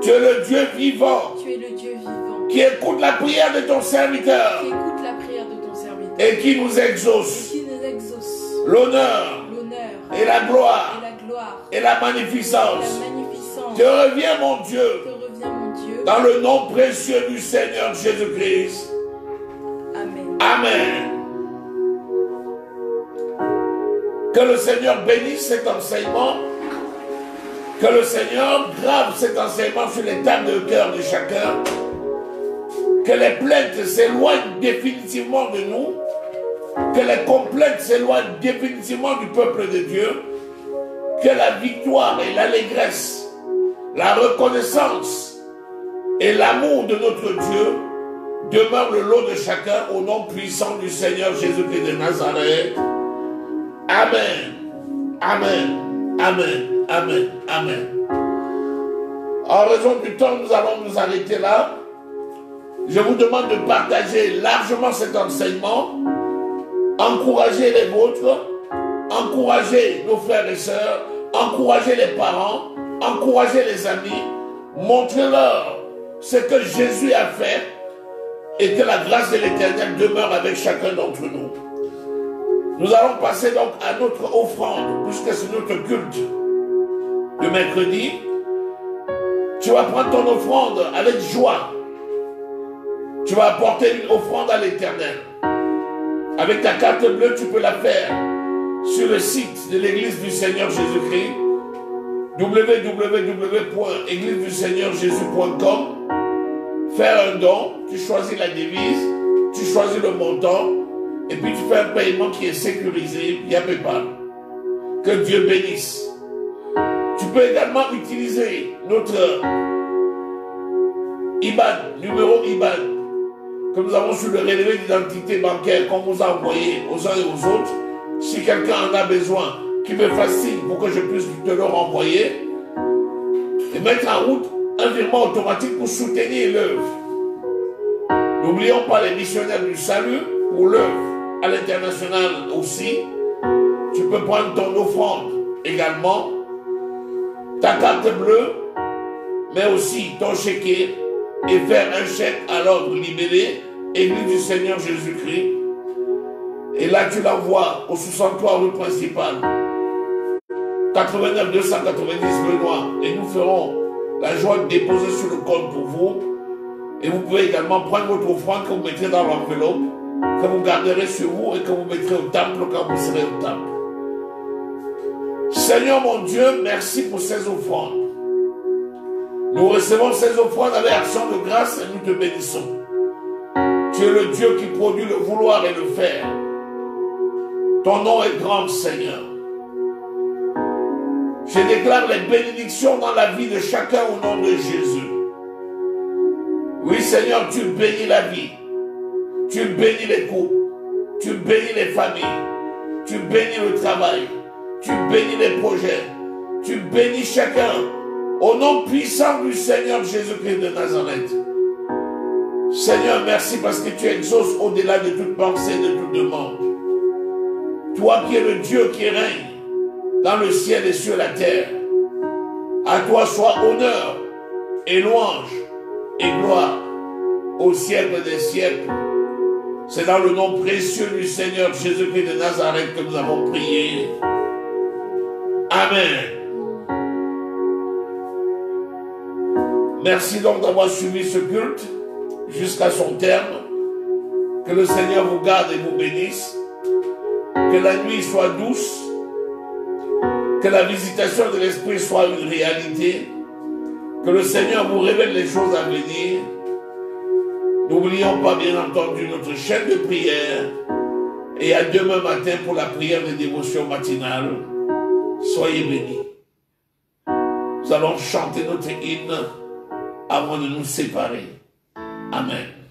Tu es le Dieu vivant Tu es le Dieu vivant qui écoute la prière de ton serviteur qui écoute la prière de ton serviteur et qui nous et exauce qui nous exauce l'honneur l'honneur et la gloire et la gloire et la et magnificence. la magnificence. Je reviens mon Dieu Te revient mon Dieu. dans le nom précieux du Seigneur Jésus-Christ. Amen. Amen. Que le Seigneur bénisse cet enseignement. Que le Seigneur grave cet enseignement sur les tables de cœur de chacun. Que les plaintes s'éloignent définitivement de nous. Que les complaintes s'éloignent définitivement du peuple de Dieu. Que la victoire et l'allégresse, la reconnaissance et l'amour de notre Dieu demeurent le lot de chacun au nom puissant du Seigneur Jésus-Christ de Nazareth. Amen. Amen. Amen. Amen. Amen. En raison du temps, nous allons nous arrêter là. Je vous demande de partager largement cet enseignement. Encouragez les vôtres. Encouragez nos frères et sœurs. Encouragez les parents. Encouragez les amis. Montrez-leur ce que Jésus a fait et que la grâce de l'Éternel demeure avec chacun d'entre nous. Nous allons passer donc à notre offrande, puisque c'est notre culte de mercredi. Tu vas prendre ton offrande avec joie. Tu vas apporter une offrande à l'Éternel. Avec ta carte bleue, tu peux la faire sur le site de l'Église du Seigneur Jésus-Christ, www.égliseduseigneur-jésus.com. Faire un don, tu choisis la devise, tu choisis le montant, et puis tu fais un paiement qui est sécurisé via PayPal. Que Dieu bénisse. Tu peux également utiliser notre IBAN, numéro IBAN, que nous avons sur le relevé d'identité bancaire qu'on vous a envoyé aux uns et aux autres. Si quelqu'un en a besoin, qu'il me fasse signe pour que je puisse te le renvoyer et mettre en route un virement automatique pour soutenir l'œuvre. N'oublions pas les missionnaires du salut pour l'œuvre à l'international aussi. Tu peux prendre ton offrande également, ta carte bleue, mais aussi ton chéquier et faire un chèque à l'ordre libellé, Église du Seigneur Jésus-Christ. Et là, tu l'envoies au 63 rue principale, 89 290 Benoît, et nous ferons la joie de déposer sur le compte pour vous. Et vous pouvez également prendre votre offrande que vous mettrez dans l'enveloppe, que vous garderez sur vous et que vous mettrez au temple quand vous serez au temple. Seigneur mon Dieu, merci pour ces offrandes. Nous recevons ces offrandes avec action de grâce et nous te bénissons. Tu es le Dieu qui produit le vouloir et le faire. Ton nom est grand, Seigneur. Je déclare les bénédictions dans la vie de chacun au nom de Jésus. Oui, Seigneur, tu bénis la vie. Tu bénis les couples. Tu bénis les familles. Tu bénis le travail. Tu bénis les projets. Tu bénis chacun. Au nom puissant du Seigneur Jésus-Christ de Nazareth. Seigneur, merci parce que tu exauces au-delà de toute pensée, de toute demande. Toi qui es le Dieu qui règne dans le ciel et sur la terre. À toi soit honneur et louange et gloire au siècle des siècles. C'est dans le nom précieux du Seigneur Jésus-Christ de Nazareth que nous avons prié. Amen. Merci donc d'avoir suivi ce culte jusqu'à son terme. Que le Seigneur vous garde et vous bénisse. Que la nuit soit douce. Que la visitation de l'Esprit soit une réalité. Que le Seigneur vous révèle les choses à venir. N'oublions pas bien entendu notre chaîne de prière. Et à demain matin pour la prière de dévotion matinale. Soyez bénis. Nous allons chanter notre hymne avant de nous séparer. Amen.